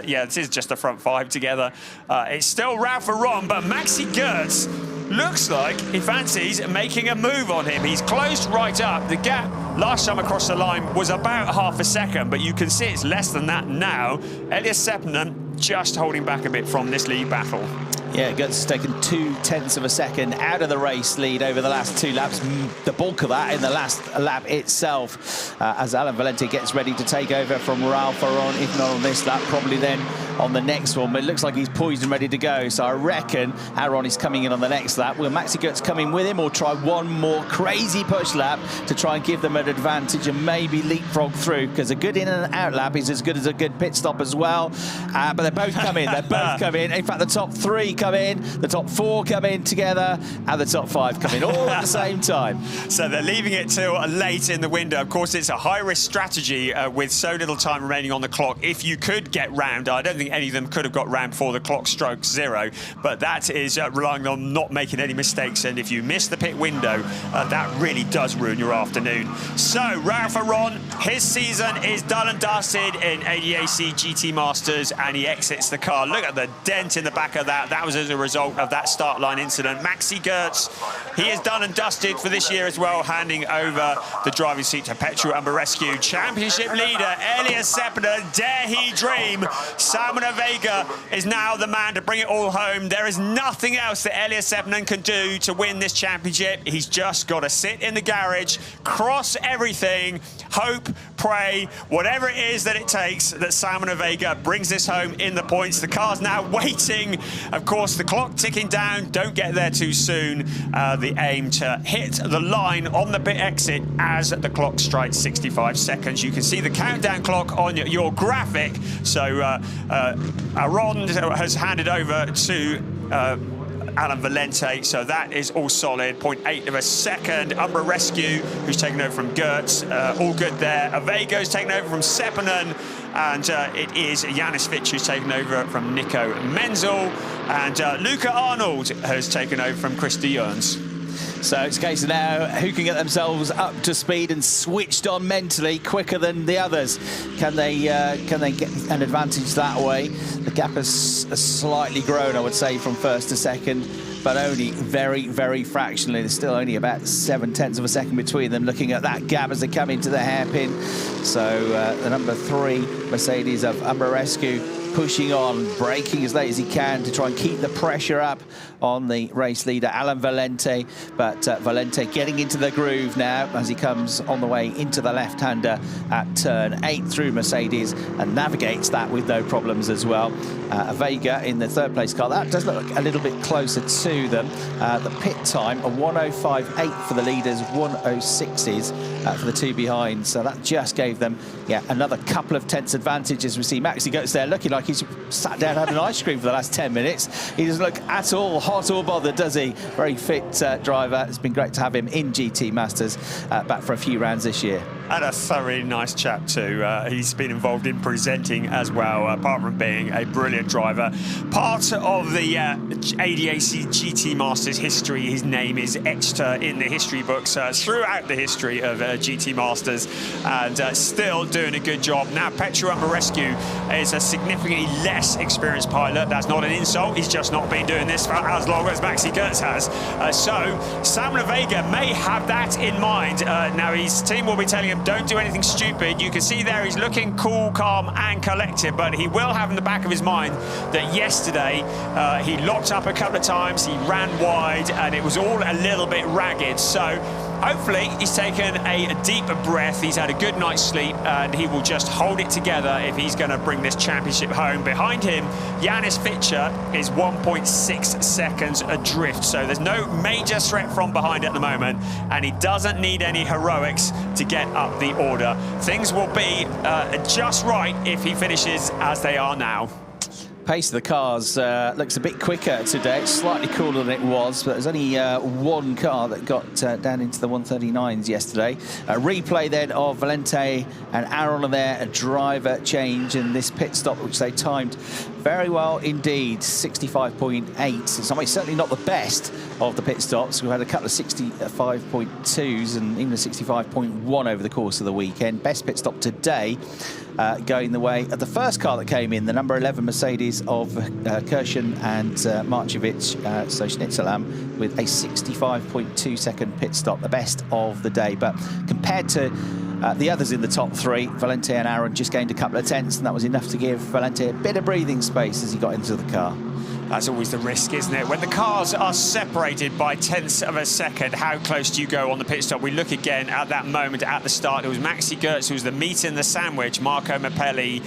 yeah, this is just the front 5 together. It's still Ralph Aron, but Maxi Gertz looks like he fancies making a move on him. He's closed right up. The gap last time across the line was about half a second, but you can see it's less than that now. Elias Seppinen just holding back a bit from this lead battle. Yeah, Gertz has taken 2/10 of a second out of the race lead over the last 2 laps. The bulk of that in the last lap itself, as Alan Valente gets ready to take over from Ralph Aron. If not on this lap, probably then on the next one. But it looks like he's poised and ready to go. So I reckon Aron is coming in on the next lap. Will Maxi Gertz come in with him or try one more crazy push lap to try and give them an advantage and maybe leapfrog through? Because a good in and out lap is as good as a good pit stop as well. But they both come in. They both come in. In fact, the top 3 come in, the top 4 come in together, and the top 5 come in all at the same time. So they're leaving it till late in the window. Of course, it's a high-risk strategy with so little time remaining on the clock. If you could get round, I don't think any of them could have got round before the clock strokes 0, but that is relying on not making any mistakes. And if you miss the pit window, that really does ruin your afternoon. So Ralph Aron, his season is done and dusted in ADAC GT Masters, and he exits the car. Look at the dent in the back of that. That was as a result of that start line incident. Maxi Gertz, he is done and dusted for this year as well, handing over the driving seat to Petru Ambarescu. Championship leader Elias Seppinen, dare he dream. Salman Vega is now the man to bring it all home. There is nothing else that Elias Seppinen can do to win this championship. He's just got to sit in the garage, cross everything, hope, pray, whatever it is that it takes that Salman Vega brings this home in the points. The car's now waiting. Of course, the clock ticking down. Don't get there too soon. The aim to hit the line on the pit exit as the clock strikes 65 seconds. You can see the countdown clock on your graphic. So Aron has handed over to Alan Valente, so that is all solid. 0.8 of a second. Ambarescu, who's taken over from Gertz, all good there. Avego's taken over from Seppinen, and it is Janis Fitch who's taken over from Nico Menzel, and Luca Arnold has taken over from Chris de Jørgens. So it's a case of now who can get themselves up to speed and switched on mentally quicker than the others. Can they get an advantage that way? The gap has slightly grown, I would say, from first to second, but only very, very fractionally. There's still only about 7/10 of a second between them, looking at that gap as they come into the hairpin. So the number 3 Mercedes of Ambarescu pushing on, braking as late as he can to try and keep the pressure up on the race leader, Alan Valente. But Valente getting into the groove now as he comes on the way into the left-hander at turn 8 through Mercedes and navigates that with no problems as well. Vega in the 3rd place car. That does look a little bit closer to them. The pit time, a 1:05.8 for the leaders, 1:06s for the 2 behind. So that just gave them, yeah, another couple of tenths advantage as we see Maxi Gertz there looking like he's sat down and had an ice cream for the last 10 minutes. He doesn't look at all hot or bothered, does he? Very fit driver. It's been great to have him in GT Masters back for a few rounds this year. And a thoroughly nice chap too. He's been involved in presenting as well, apart from being a brilliant driver. Part of the ADAC GT Masters history, his name is etched in the history books throughout the history of GT Masters, and still doing a good job. Now, Podium Rescue is a significantly less experienced pilot. That's not an insult. He's just not been doing this for as long as Maxi Gertz has. So Samuel Vega may have that in mind. Now, his team will be telling him, don't do anything stupid. You can see there he's looking cool, calm and collected, but he will have in the back of his mind that yesterday he locked up a couple of times, he ran wide, and it was all a little bit ragged. So hopefully he's taken a deeper breath, he's had a good night's sleep, and he will just hold it together if he's going to bring this championship home. Behind him, Janis Fitcher is 1.6 seconds adrift, so there's no major threat from behind at the moment, and he doesn't need any heroics to get up the order. Things will be just right if he finishes as they are now. Pace of the cars looks a bit quicker today. It's slightly cooler than it was, but there's only one car that got down into the 139s yesterday. A replay then of Valente and Aaron on there, a driver change in this pit stop, which they timed very well indeed, 65.8. It's certainly not the best of the pit stops. We've had a couple of 65.2s and even a 65.1 over the course of the weekend. Best pit stop today going the way of the first car that came in, the number 11 Mercedes of Kirschen and Marcevic, so Schnitzelam, with a 65.2 second pit stop, the best of the day. But compared to the others in the top three, Valente and Aaron just gained a couple of tenths, and that was enough to give Valente a bit of breathing space as he got into the car. That's always the risk, isn't it? When the cars are separated by tenths of a second, how close do you go on the pit stop? We look again at that moment at the start. It was Maxi Gertz who was the meat in the sandwich. Marco Mappelli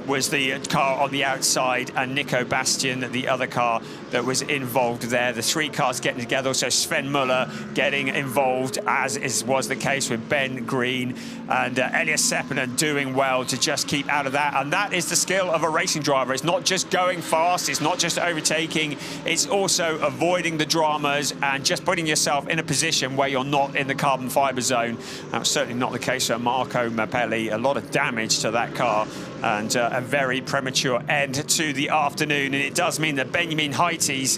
was the car on the outside, and Nico Bastian, the other car that was involved there. The three cars getting together. So Sven Muller getting involved, as was the case with Ben Green, and Elias Seppinen doing well to just keep out of that. And that is the skill of a racing driver. It's not just going fast. It's not just overtaking, it's also avoiding the dramas and just putting yourself in a position where you're not in the carbon fibre zone. That's certainly not the case for Marco Mappelli. A lot of damage to that car and a very premature end to the afternoon, and it does mean that Benjamin Heites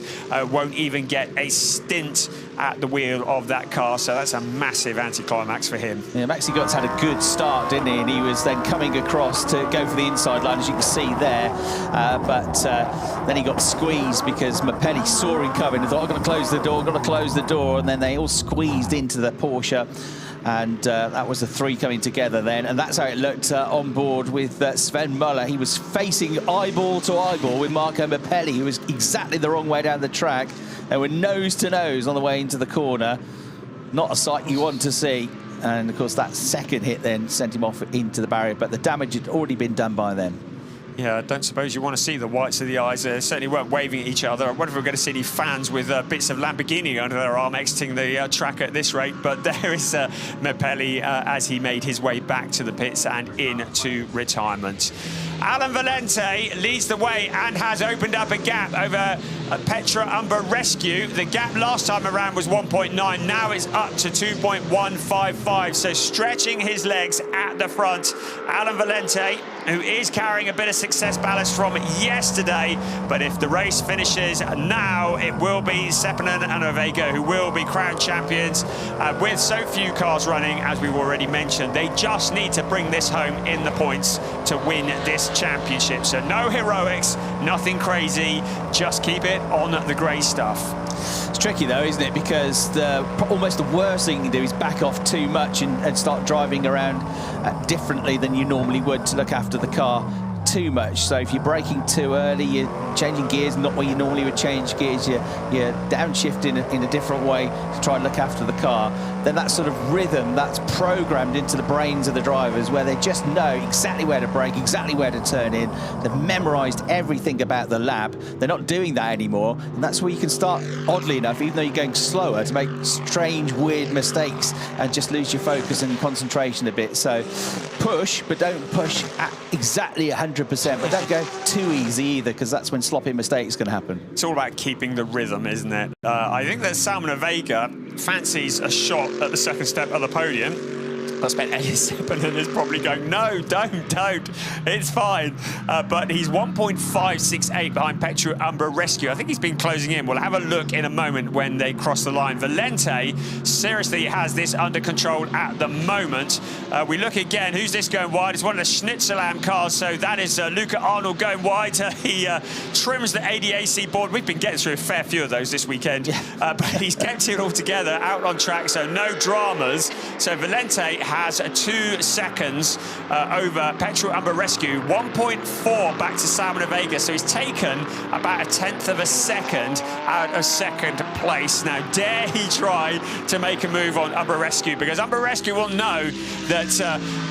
won't even get a stint at the wheel of that car, so that's a massive anticlimax for him. Yeah, Maxi Gertz had a good start, didn't he? And he was then coming across to go for the inside line, as you can see there, but then he got squeezed because Mappelli saw him coming and thought, I'm going to close the door, and then they all squeezed into the Porsche. And that was the three coming together then, and that's how it looked on board with Sven Muller. He was facing eyeball to eyeball with Marco Mappelli, who was exactly the wrong way down the track. They were nose to nose on the way into the corner. Not a sight you want to see. And of course that second hit then sent him off into the barrier, but the damage had already been done by then. Yeah, I don't suppose you want to see the whites of the eyes. They certainly weren't waving at each other. I wonder if we're going to see any fans with bits of Lamborghini under their arm exiting the track at this rate. But there is Mappelli as he made his way back to the pits and into retirement. Alan Valente leads the way and has opened up a gap over Petra Umber Rescue. The gap last time around was 1.9. Now it's up to 2.155. So stretching his legs at the front. Alan Valente, who is carrying a bit of success ballast from yesterday. But if the race finishes now, it will be Seppinen and Vega who will be crowned champions. With so few cars running, as we've already mentioned, they just need to bring this home in the points to win this championship. So no heroics, nothing crazy, just keep it on the grey stuff. It's tricky though, isn't it? Because almost the worst thing you can do is back off too much and start driving around differently than you normally would to look after the car too much. So if you're braking too early, you're changing gears not where you normally would change gears, you're downshifting in a different way to try and look after the car, then that sort of rhythm that's programmed into the brains of the drivers, where they just know exactly where to brake, exactly where to turn in. They've memorized everything about the lap. They're not doing that anymore, and that's where you can start, oddly enough, even though you're going slower, to make strange, weird mistakes and just lose your focus and concentration a bit. So push, but don't push at exactly 100%, but don't go too easy either, because that's when sloppy mistakes can happen. It's all about keeping the rhythm, isn't it? I think that Samuel Vega fancies a shot at the second step of the podium. I expect Elias Seppänen is probably going, no, don't, it's fine. But he's 1.568 behind Petru Umbra Rescue. I think he's been closing in. We'll have a look in a moment when they cross the line. Valente seriously has this under control at the moment. We look again, who's this going wide? It's one of the Schnitzelam cars, so that is Luca Arnold going wide. He trims the ADAC board. We've been getting through a fair few of those this weekend, but he's kept it all together out on track, so no dramas. So Valente has 2 seconds over Petru Umbra Rescue, 1.4 back to Salmon Vega, so he's taken about 1/10 of a second out of second place. Now, dare he try to make a move on Umbra Rescue, because Umbra Rescue will know that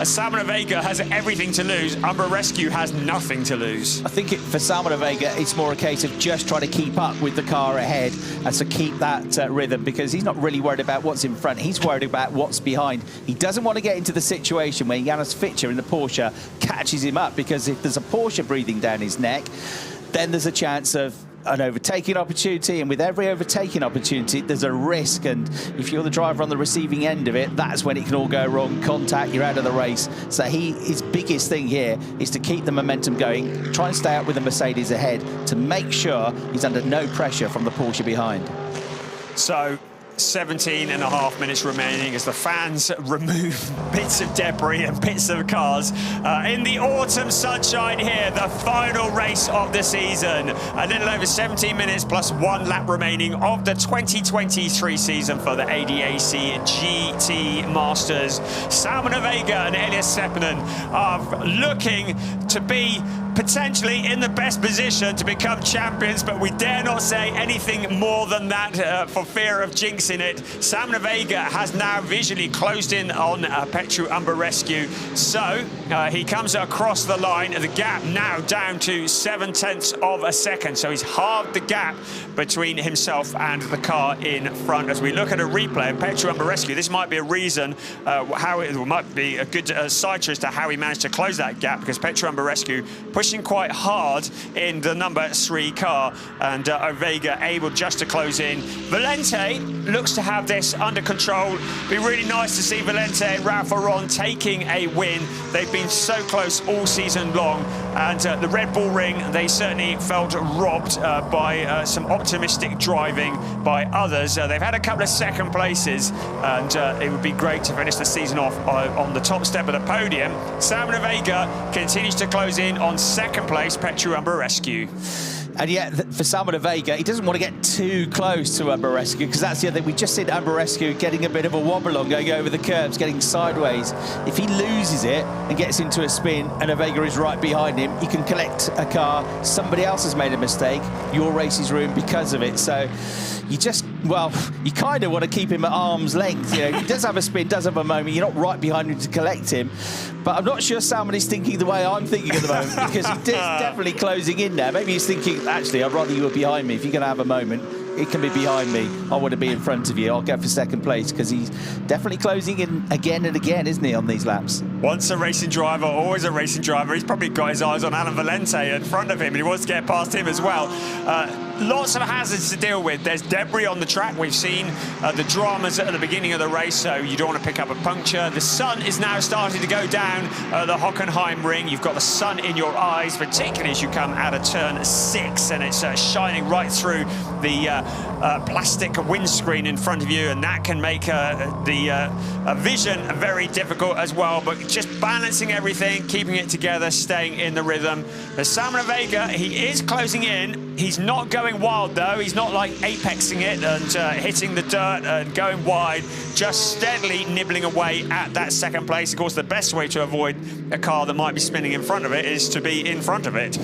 Salmon Vega has everything to lose. Umbra Rescue has nothing to lose. I think for Salmon Vega, it's more a case of just trying to keep up with the car ahead and to keep that rhythm, because he's not really worried about what's in front. He's worried about what's behind. He doesn't want to get into the situation where Janis Fitcher in the Porsche catches him up, because if there's a Porsche breathing down his neck, then there's a chance of an overtaking opportunity, and with every overtaking opportunity there's a risk, and if you're the driver on the receiving end of it, that's when it can all go wrong. Contact, you're out of the race. So his biggest thing here is to keep the momentum going, try and stay up with the Mercedes ahead to make sure he's under no pressure from the Porsche behind. So 17.5 minutes remaining as the fans remove bits of debris and bits of cars in the autumn sunshine here, the final race of the season. A little over 17 minutes plus 1 lap remaining of the 2023 season for the ADAC GT Masters. Salmon Vega and Elias Seppänen are looking to be potentially in the best position to become champions, but we dare not say anything more than that for fear of jinxing it. Salmon Vega has now visually closed in on Petru Umbra Rescue, so he comes across the line. The gap now down to 7/10 of a second, so he's halved the gap between himself and the car in front. As we look at a replay of Petru Umbra Rescue, this might be a reason how it might be a good sight as to how he managed to close that gap, because Petru Umbra Rescue pushing quite hard in the number 3 car, and Vega able just to close in. Valente looks to have this under control. Be really nice to see Valente and Ralph Aron taking a win. They've been so close all season long, and the Red Bull Ring, they certainly felt robbed by some optimistic driving by others. They've had a couple of second places, and it would be great to finish the season off on the top step of the podium. Salmon Vega continues to close in on second place, Petru Umbra Rescue. And yet, for Salmon Vega, he doesn't want to get too close to Umbra Rescue, because that's the other thing. We just seen Umbra Rescue getting a bit of a wobble on, going over the curbs, getting sideways. If he loses it and gets into a spin and Vega is right behind him, he can collect a car. Somebody else has made a mistake. Your race is ruined because of it. So you just, well, you kind of want to keep him at arm's length. You know, he does have a spin, does have a moment. You're not right behind him to collect him. But I'm not sure Salmon is thinking the way I'm thinking at the moment, because he's definitely closing in now. Maybe he's thinking, actually, I'd rather you were behind me. If you're going to have a moment, it can be behind me. I want to be in front of you. I'll go for second place, because he's definitely closing in again and again, isn't he, on these laps? Once a racing driver, always a racing driver. He's probably got his eyes on Alan Valente in front of him, and he wants to get past him as well. Lots of hazards to deal with. There's debris on the track. We've seen the dramas at the beginning of the race, so you don't want to pick up a puncture. The sun is now starting to go down the Hockenheimring. You've got the sun in your eyes, particularly as you come out of turn 6, and it's shining right through the plastic windscreen in front of you, and that can make the vision very difficult as well. But just balancing everything, keeping it together, staying in the rhythm. The Salmon Vega, he is closing in. He's not going wild though. He's not like apexing it and hitting the dirt and going wide, just steadily nibbling away at that second place. Of course, the best way to avoid a car that might be spinning in front of it is to be in front of it.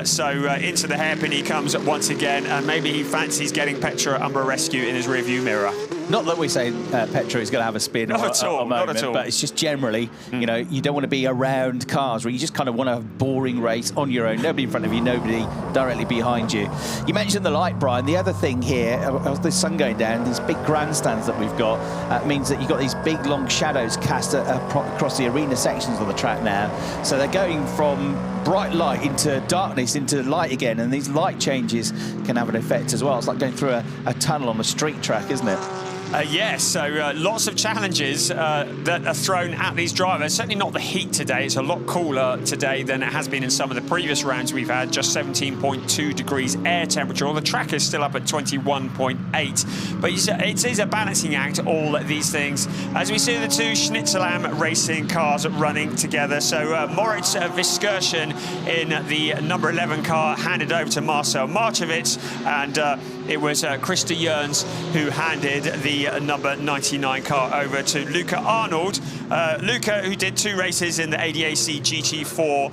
So into the hairpin he comes once again, and maybe he fancies getting Petru Umbra Rescue in his rearview mirror. Not that we say Petru is going to have a spin not at all, but it's just generally, you know, you don't want to be around cars where you just kind of want to have a boring race on your own. Nobody in front of you, nobody directly behind you. You mentioned the light, Brian. The other thing here, the sun going down, these big grandstands that we've got, means that you've got these big, long shadows cast across the arena sections of the track now. So they're going from bright light into darkness into light again, and these light changes can have an effect as well. It's like going through a tunnel on a street track, isn't it? Yes, so lots of challenges that are thrown at these drivers. Certainly not the heat today. It's a lot cooler today than it has been in some of the previous rounds we've had. Just 17.2 degrees air temperature. Well, the track is still up at 21.8. But it is a balancing act, all these things. As we see the two Schnitzelam racing cars running together. So Moritz Viskirchen in the number 11 car handed over to Marcel Marcevic, and it was Krista Jörns who handed the number 99 car over to Luca Arnold. Luca, who did 2 races in the ADAC GT4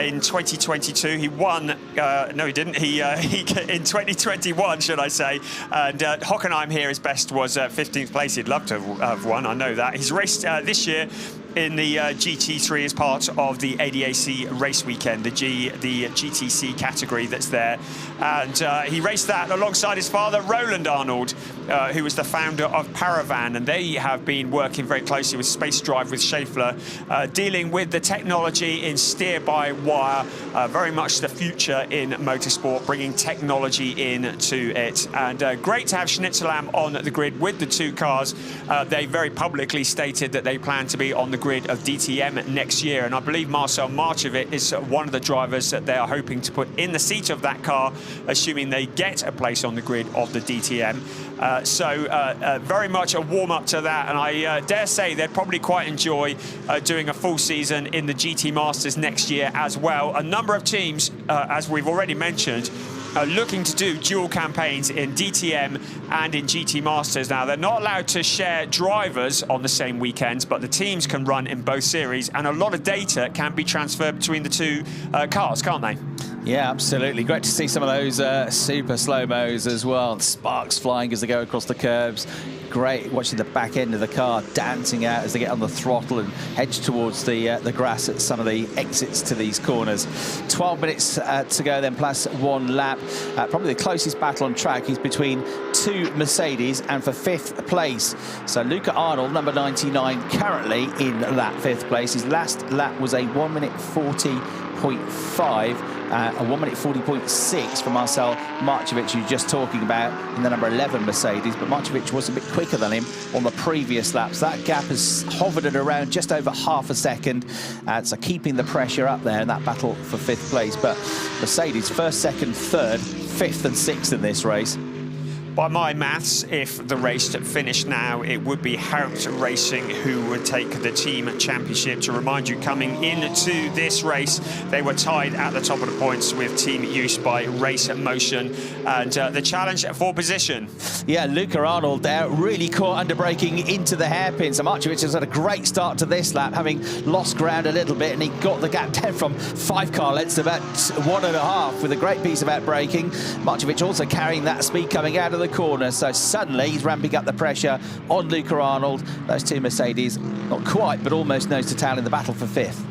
in 2022. He won, no he didn't, he in 2021, should I say. And Hockenheim here, his best was 15th place. He'd love to have won, I know that. He's raced this year in the GT3 as part of the ADAC race weekend, the GTC category that's there. And he raced that alongside his father, Roland Arnold, who was the founder of Paravan. And they have been working very closely with Space Drive with Schaeffler, dealing with the technology in steer-by-wire, very much the future in motorsport, bringing technology into it. And great to have Schnitzelam on the grid with the 2 cars. They very publicly stated that they plan to be on the grid of DTM next year, and I believe Marcel Marcevic is one of the drivers that they are hoping to put in the seat of that car, assuming they get a place on the grid of the DTM. So very much a warm-up to that, and I dare say they'd probably quite enjoy doing a full season in the GT Masters next year as well. A number of teams, as we've already mentioned, looking to do dual campaigns in DTM and in GT Masters. Now, they're not allowed to share drivers on the same weekends, but the teams can run in both series, and a lot of data can be transferred between the 2 cars, can't they? Yeah, absolutely. Great to see some of those super slow-mos as well. Sparks flying as they go across the curbs. Great watching the back end of the car dancing out as they get on the throttle and hedge towards the grass at some of the exits to these corners. 12 minutes to go then, plus 1 lap. Probably the closest battle on track is between 2 Mercedes and for 5th place. So Luca Arnold, number 99, currently in that 5th place. His last lap was a 1 minute 40.5. A 1 minute 40.6 for Marcel Marcevic, who you're just talking about in the number 11 Mercedes, but Marcevic was a bit quicker than him on the previous laps. That gap has hovered at around just over half a second, so keeping the pressure up there in that battle for 5th place. But Mercedes, 1st, 2nd, 3rd, 5th and 6th in this race. By my maths, if the race finished now, it would be Haupt Racing who would take the team championship. To remind you, coming into this race, they were tied at the top of the points with Team Use by Race Motion, and the challenge for position. Yeah, Luca Arnold there, really caught under braking into the hairpin. So Marcevic has had a great start to this lap, having lost ground a little bit, and he got the gap down from 5 car lengths to about 1.5 with a great piece of out braking. Marcevic also carrying that speed coming out of the corner, so suddenly he's ramping up the pressure on Luca Arnold. Those 2 Mercedes, not quite, but almost nose to tail in the battle for 5th.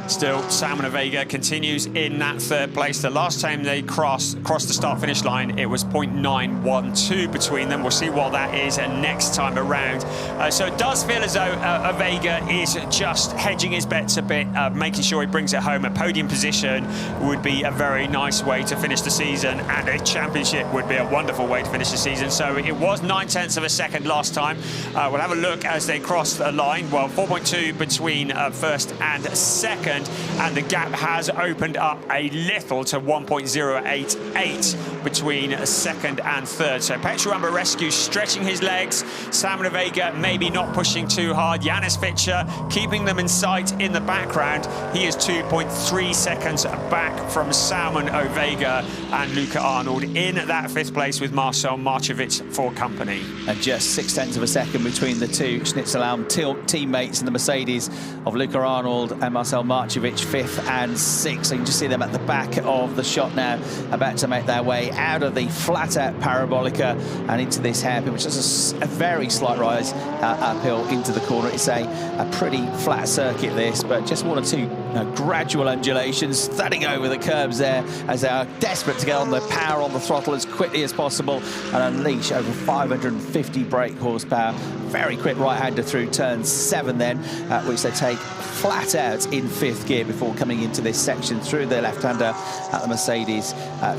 Still, Salmon Vega continues in that 3rd place. The last time they crossed the start-finish line, it was 0.912 between them. We'll see what that is next time around. So it does feel as though Vega is just hedging his bets a bit, making sure he brings it home. A podium position would be a very nice way to finish the season, and a championship would be a wonderful way to finish the season. So it was 9/10 of a second last time. We'll have a look as they cross the line. Well, 4.2 between 1st and 2nd. And the gap has opened up a little to 1.088 between 2nd and 3rd. So Petruamba Rescue stretching his legs. Salmon Vega maybe not pushing too hard. Janis Fischer keeping them in sight in the background. He is 2.3 seconds back from Salmon Vega, and Luca Arnold in that 5th place with Marcel Marcevic for company. And just 0.6 of a second between the 2 Schnitzelam teammates in the Mercedes of Luca Arnold and Marcel Marcevic, 5th and 6th. So you can just see them at the back of the shot now, about to make their way out of the flat-out parabolica and into this hairpin, which is a very slight rise uphill into the corner. It's a pretty flat circuit, this, but just 1 or 2 Gradual undulations, thudding over the curbs there as they are desperate to get on the power on the throttle as quickly as possible and unleash over 550 brake horsepower. Very quick right-hander through turn 7 then, which they take flat out in 5th gear before coming into this section through the left-hander at the Mercedes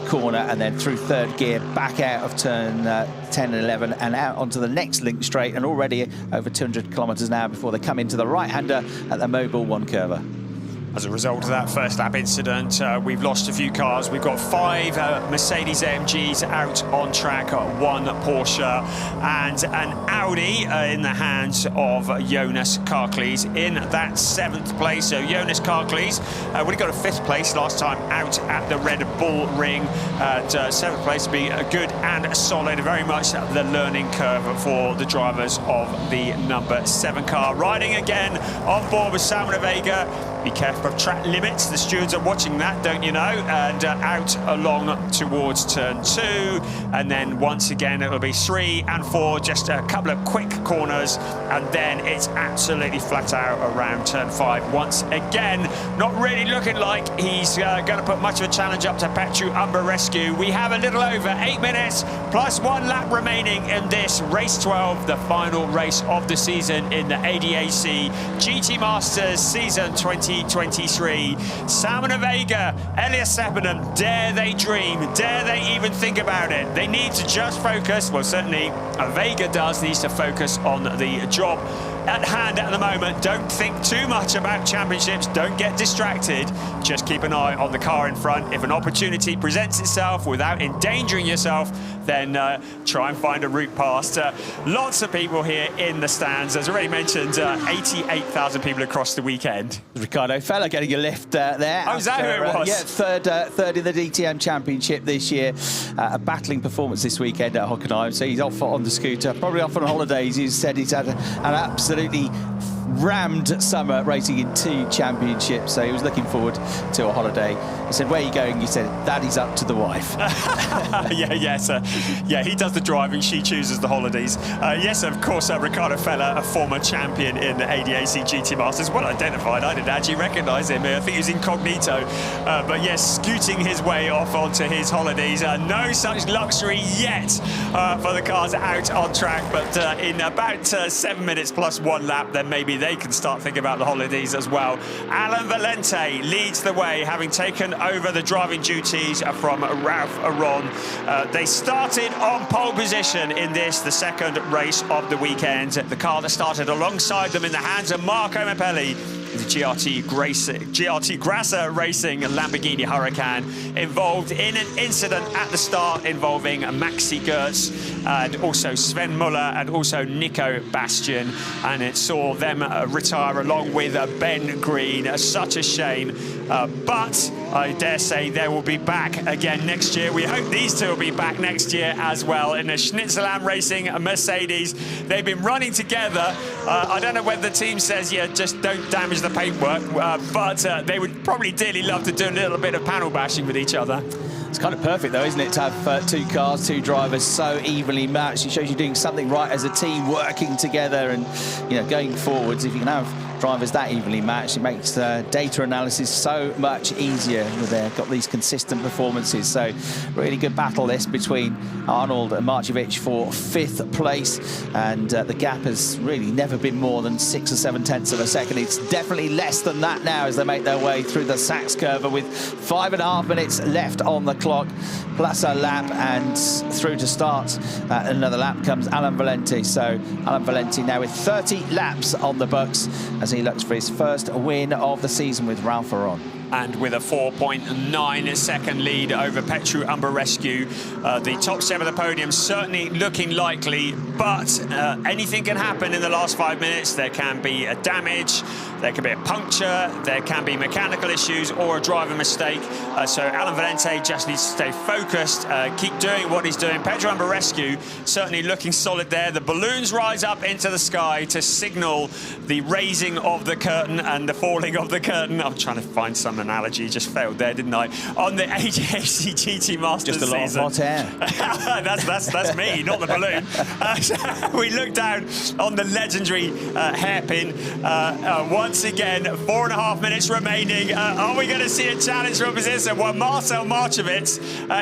corner, and then through 3rd gear back out of turn 10 and 11 and out onto the next link straight, and already over 200 kilometers an hour before they come into the right-hander at the Mobile 1 curver. As a result of that first lap incident, we've lost a few cars. We've got 5 Mercedes AMGs out on track, 1 Porsche and an Audi in the hands of Jonas Karklees in that 7th place. So Jonas Karklees would have got a 5th place last time out at the Red Bull Ring. At 7th place to be good and solid, very much the learning curve for the drivers of the number 7 car. Riding again on board with Simon Vega. Be careful of track limits. The stewards are watching that, don't you know? And out along towards turn 2. And then once again, it'll be 3 and 4, just a couple of quick corners. And then it's absolutely flat out around turn 5. Once again, not really looking like he's going to put much of a challenge up to Petru Rescue. We have a little over 8 minutes plus 1 lap remaining in this race 12, the final race of the season in the ADAC GT Masters season 2023. Simon Vega, Elias Seppinen, dare they dream? Dare they even think about it? They need to just focus. Well, certainly Vega needs to focus on the job at hand at the moment. Don't think too much about championships. Don't get distracted. Just keep an eye on the car in front. If an opportunity presents itself without endangering yourself, then try and find a route past. Lots of people here in the stands. As already mentioned, 88,000 people across the weekend. Ricardo Fella getting a lift there. Oh, is that who it was? Yeah, third in the DTM Championship this year. A battling performance this weekend at Hockenheim. So he's off on the scooter, probably off on holidays. He said he's had an absolutely rammed summer racing in 2 championships, so he was looking forward to a holiday. I said, where are you going? He said, Daddy's up to the wife. Yeah, he does the driving, she chooses the holidays. Yes, of course, Ricardo Fella, a former champion in the ADAC GT Masters. Well identified, I didn't actually recognise him. I think he was incognito. But yes, scooting his way off onto his holidays. No such luxury yet for the cars out on track, but in about 7 minutes plus 1 lap, then maybe they can start thinking about the holidays as well. Alan Valente leads the way, having taken over the driving duties from Ralph Aron. They started on pole position in this, the 2nd race of the weekend. The car that started alongside them in the hands of Marco Mappelli, the GRT Grasser Racing Lamborghini Huracan, involved in an incident at the start involving Maxi Gertz and also Sven Muller and also Nico Bastian, and it saw them retire along with Ben Green. Such a shame, but I dare say they will be back again next year. We hope these two will be back next year as well in the Schnitzelam Racing Mercedes. They've been running together. I don't know whether the team says, yeah, just don't damage the paintwork, but they would probably dearly love to do a little bit of panel bashing with each other. It's kind of perfect, though, isn't it, to have 2 cars, 2 drivers so evenly matched. It shows you're doing something right as a team, working together, and going forwards. If you can have drivers that evenly matched, it makes data analysis so much easier. They've got these consistent performances. So really good battle this between Arnold and Marcevic for 5th place, and the gap has really never been more than 6 or 7 tenths of a second. It's definitely less than that now as they make their way through the Sachs curve with 5.5 minutes left on the clock, plus a lap, and through to start another lap comes Alan Valente. So Alan Valente now with 30 laps on the books as he looks for his first win of the season with Ralph Aron. And with a 4.9 second lead over Petru Rescue, the top 7 of the podium certainly looking likely, but anything can happen in the last 5 minutes. There can be a damage, there can be a puncture, there can be mechanical issues or a driver mistake. So Alan Valente just needs to stay focused, keep doing what he's doing. Petru Rescue certainly looking solid there. The balloons rise up into the sky to signal the raising of the curtain and the falling of the curtain. I'm trying to find some bathroom analogy just failed there, didn't I? On the ADAC GT Masters just a lot season. of hot air. that's me, not the balloon. So we look down on the legendary hairpin. Once again, 4.5 minutes remaining. Are we going to see a challenge from position? Well, Marcel Marchevitz,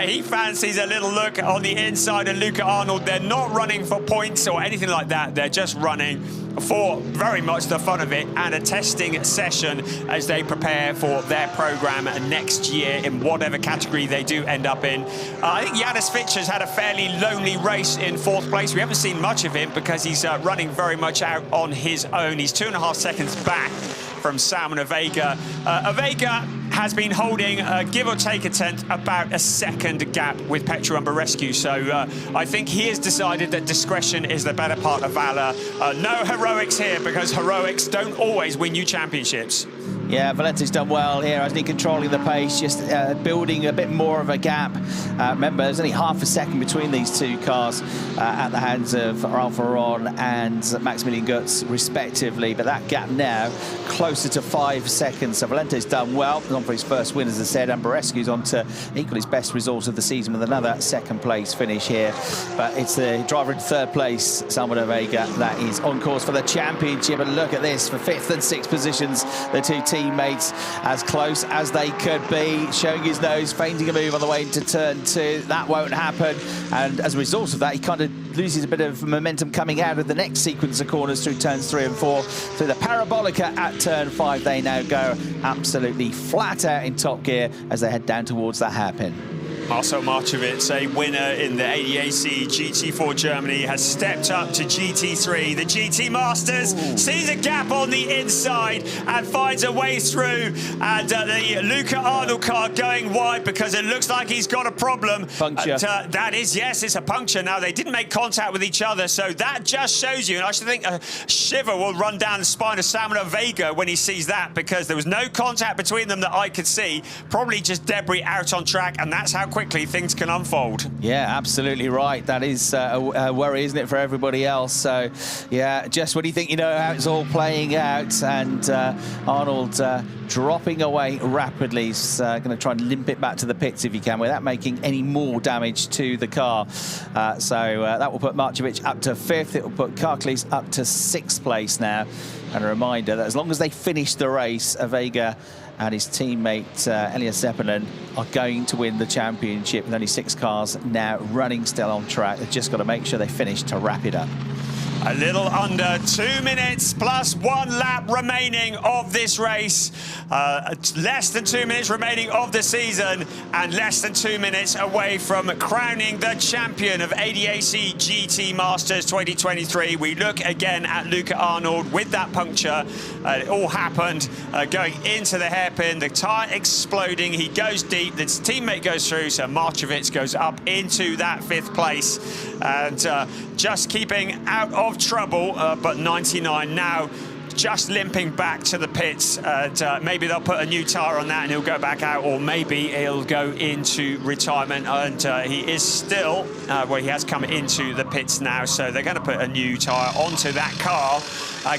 he fancies a little look on the inside of Luca Arnold. They're not running for points or anything like that. They're just running for very much the fun of it and a testing session as they prepare for their program next year in whatever category they do end up in. I think Janis Fitcher's had a fairly lonely race in 4th place. We haven't seen much of him because he's running very much out on his own. He's 2.5 seconds back from Salmon Avega. Avega has been holding, give or take a tenth, about a second gap with Petru Umberescu. So I think he has decided that discretion is the better part of valor. No heroics here, because heroics don't always win you championships. Yeah, Valente's done well here, hasn't he? Controlling the pace, just building a bit more of a gap. Remember, there's only half a second between these two cars at the hands of Ralph Aron and Maximilian Götz, respectively. But that gap now closer to 5 seconds. So Valente's done well. He's on for his first win, as I said. And Umberescu's on to equal his best result of the season with another 2nd place finish here. But it's the driver in 3rd place, Salmon Avega, that is on course for the championship. And look at this, for 5th and 6th positions, the two teammates as close as they could be, showing his nose, feinting a move on the way into turn 2. That won't happen, and as a result of that, he kind of loses a bit of momentum coming out of the next sequence of corners through turns 3 and 4. Through the Parabolica at turn 5, they now go absolutely flat out in top gear as they head down towards that hairpin. Marcel Marchevitz, a winner in the ADAC GT4 Germany, has stepped up to GT3. The GT Masters sees a gap on the inside and finds a way through. And the Luca Arnold car going wide because it looks like he's got a problem. Puncture. That is, yes, it's a puncture. Now, they didn't make contact with each other, so that just shows you, and I should think a shiver will run down the spine of Salmon Avega when he sees that, because there was no contact between them that I could see. Probably just debris out on track, and that's how quickly things can unfold. Yeah, absolutely right. That is a worry, isn't it, for everybody else? So, yeah, just when you think you know how it's all playing out, and Arnold dropping away rapidly. He's going to try and limp it back to the pits if he can, without making any more damage to the car. So that will put Marchevitz up to 5th. It will put Karklees up to 6th place now. And a reminder that as long as they finish the race, Avega and his teammate Elias Seppänen are going to win the championship with only 6 cars now running still on track. They've just got to make sure they finish to wrap it up. A little under 2 minutes plus 1 lap remaining of this race. Less than 2 minutes remaining of the season, and less than 2 minutes away from crowning the champion of ADAC GT Masters 2023. We look again at Luca Arnold with that puncture. It all happened going into the hairpin, the tyre exploding. He goes deep, the teammate goes through, so Marchevitz goes up into that 5th place. And just keeping out of trouble, but 99 now, just limping back to the pits. Maybe they'll put a new tyre on that and he'll go back out, or maybe he'll go into retirement. And he is still, well, he has come into the pits now, so they're going to put a new tyre onto that car,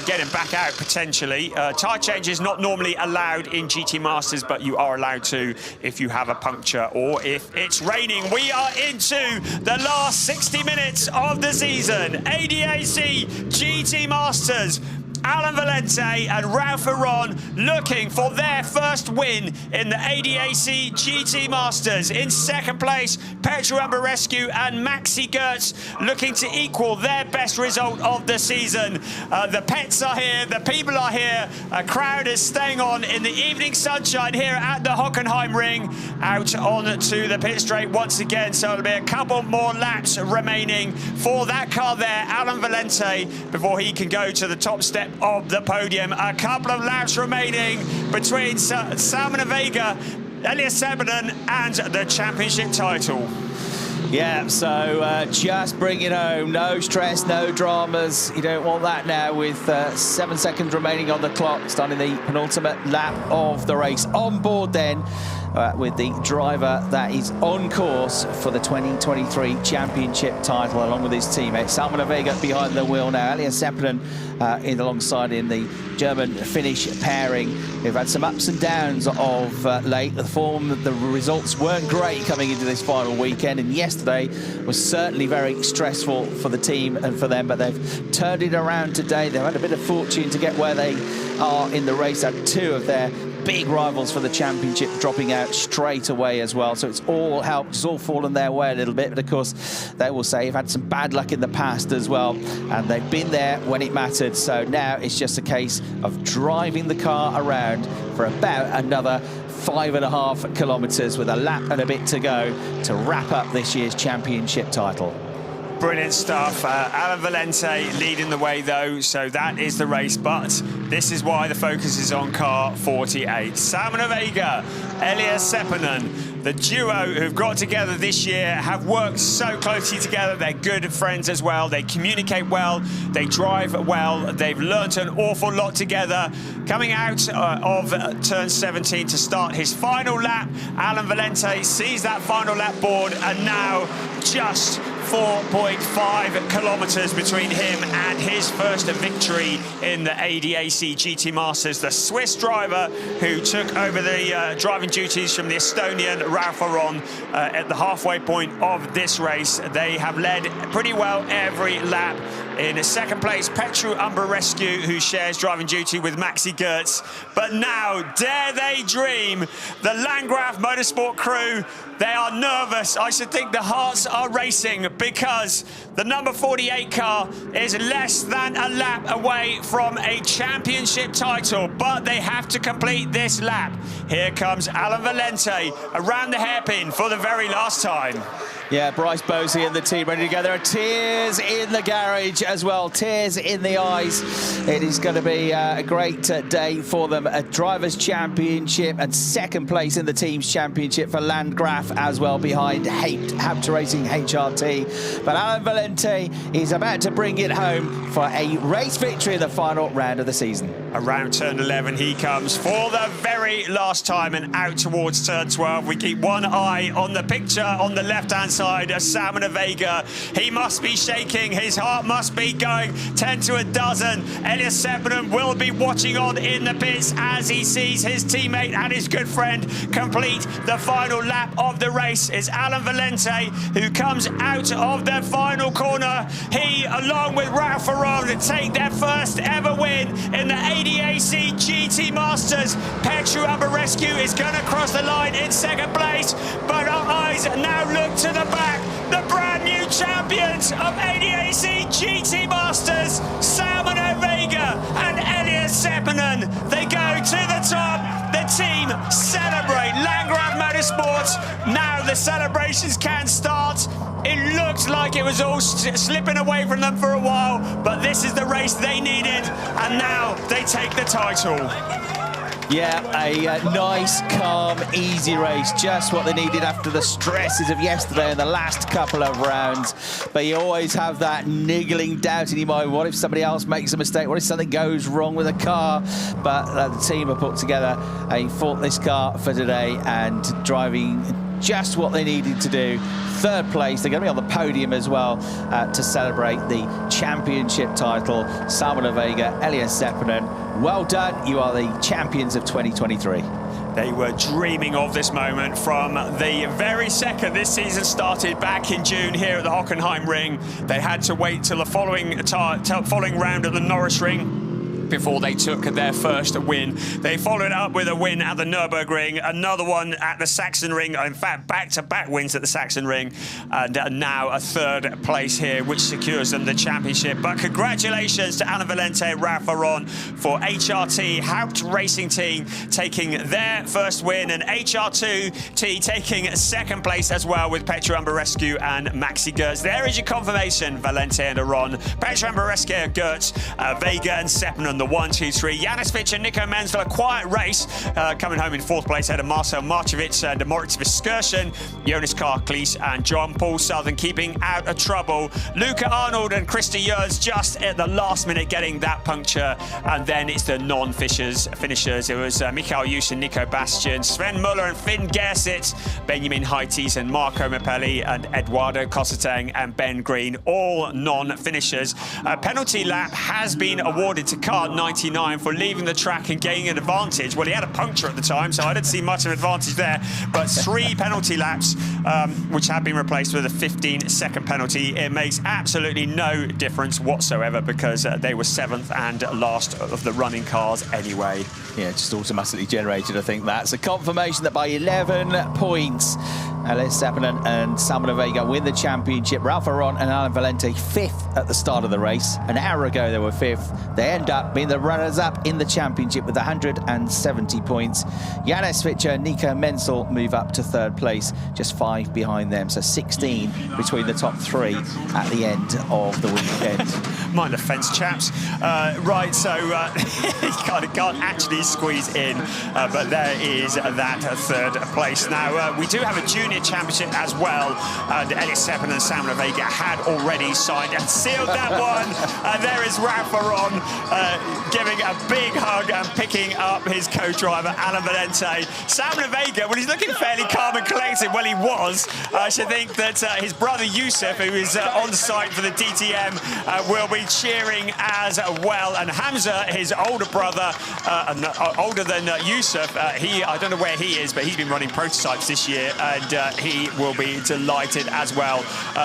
get him back out potentially. Tyre change is not normally allowed in GT Masters, but you are allowed to if you have a puncture or if it's raining. We are into the last 60 minutes of the season. ADAC GT Masters. Alan Valente and Ralph Aron looking for their first win in the ADAC GT Masters. In 2nd place, Petru Umberescu and Maxi Götz looking to equal their best result of the season. The pets are here, the people are here, a crowd is staying on in the evening sunshine here at the Hockenheimring, out on to the pit straight once again. So it'll be a couple more laps remaining for that car there, Alan Valente, before he can go to the top step of the podium. A couple of laps remaining between Salmon Avega, Elias Seppänen and the championship title. Yeah, so just bring it home. No stress, no dramas. You don't want that now with 7 seconds remaining on the clock, starting the penultimate lap of the race. On board then, with the driver that is on course for the 2023 championship title, along with his teammate Salman Vega behind the wheel now. Elias Seppinen alongside in the German-Finnish pairing. They've had some ups and downs of late. The results weren't great coming into this final weekend, and yesterday was certainly very stressful for the team and for them, but they've turned it around today. They've had a bit of fortune to get where they are in the race. Had two of their big rivals for the championship dropping out straight away as well, so it's all helped, it's all fallen their way a little bit. But of course, they will say you've had some bad luck in the past as well, and they've been there when it mattered. So now it's just a case of driving the car around for about another 5.5 kilometres with a lap and a bit to go to wrap up this year's championship title. Brilliant stuff. Alan Valente leading the way, though, so that is the race. But this is why the focus is on car 48. Salman Vega, Elias Seppinen, the duo who've got together this year, have worked so closely together. They're good friends as well. They communicate well. They drive well. They've learnt an awful lot together. Coming out of turn 17 to start his final lap, Alan Valente sees that final lap board, and now just 4.5 kilometres between him and his first victory in the ADAC GT Masters. The Swiss driver who took over the driving duties from the Estonian Ralph Aron at the halfway point of this race. They have led pretty well every lap. In second place, Petru Umbrarescu, who shares driving duty with Maxi Gertz. But now, dare they dream, the Landgraf Motorsport crew, they are nervous. I should think the hearts are racing, because the number 48 car is less than a lap away from a championship title, but they have to complete this lap. Here comes Alan Valente around the hairpin for the very last time. Yeah, Bryce Bosey and the team ready to go. There are tears in the garage as well, tears in the eyes. It is going to be a great day for them. A Drivers' Championship and second place in the Team's Championship for Landgraf as well, behind Habter Racing HRT. But Alan Valente is about to bring it home for a race victory in the final round of the season. Around turn 11 he comes for the very last time, and out towards turn 12. We keep one eye on the picture on the left-hand side of Salman Vega. He must be shaking, his heart must be going 10 to a dozen. Elias Seppinen will be watching on in the pits as he sees his teammate and his good friend complete the final lap of the race. It's Alan Valente who comes out of the final corner. He, along with Ralph Aron, take their first ever win in the ADAC GT Masters. Petru Umbrarescu is going to cross the line in second place, but our eyes now look to the back. The brand new champions of ADAC GT Masters, Salman Vega and Elias Seppinen. They go to the top. The team celebrate. Landgraf Motorsports. Now the celebrations can start. It looked like it was all slipping away from them for a while, but this is the race they needed, and now they take the title. Yeah, a nice, calm, easy race. Just what they needed after the stresses of yesterday and the last couple of rounds. But you always have that niggling doubt in your mind. What if somebody else makes a mistake? What if something goes wrong with a car? But the team have put together a faultless car for today and driving just what they needed to do. Third place, they're going to be on the podium as well to celebrate the championship title. Salman Vega, Elias Seppinen, well done. You are the champions of 2023. They were dreaming of this moment from the very second this season started back in June here at the Hockenheimring. They had to wait till the following round at the Norris Ring before they took their first win. They followed up with a win at the Nürburgring, another one at the Sachsenring, in fact back-to-back wins at the Sachsenring, and now a third place here, which secures them the championship. But congratulations to Alan Valente and Ralph Aron for HRT Haupt Racing Team taking their first win, and HRT taking second place as well with Petru Umbrarescu and Maxi Gertz. There is your confirmation, Valente and Aron. Petru Umbrarescu, Gertz, Vega and Seppinen, the 1, 2, 3. Janis Fitch and Nico Menzel, a quiet race, coming home in 4th place ahead of Marcel Marcevic and Moritz Viskersen, Jonas Karklees and John Paul Southern keeping out of trouble. Luca Arnold and Christa Jers just at the last minute getting that puncture, and then it's the non-finishers. It was Michael Jus and Nico Bastian, Sven Muller and Finn Gersitz, Benjamin Heites and Marco Mapelli and Eduardo Cosseteng and Ben Green, all non-finishers. A penalty lap has been awarded to Card 99 for leaving the track and gaining an advantage. Well, he had a puncture at the time, so I didn't see much of an advantage there, but 3 penalty laps, which have been replaced with a 15-second penalty. It makes absolutely no difference whatsoever because they were 7th and last of the running cars anyway. Yeah, just automatically generated, I think. That's a confirmation that by 11 points, Elias Seppänen and Salmon Vega win the championship. Ralph Aron and Alan Valente 5th at the start of the race. An hour ago, they were 5th. They end up being the runners-up in the championship with 170 points. Janis Fitcher and Nico Menzel move up to 3rd place, just 5 behind them. So 16 between the top 3 at the end of the weekend. Mind the fence, chaps. Right, so he can't actually squeeze in, but there is that 3rd place. Now, we do have a junior championship as well, and Elias Seppänen and Salmon Vega had already signed and sealed that one. And there is Ralph Aron giving a big hug and picking up his co-driver, Alan Valente. Salmon Vega, well, he's looking fairly calm and collected. Well, he was. I should think that his brother Yusuf, who is on site for the DTM, will be cheering as well. And Hamza, his older brother, older than Yusuf, I don't know where he is, but he's been running prototypes this year, and he will be delighted as well.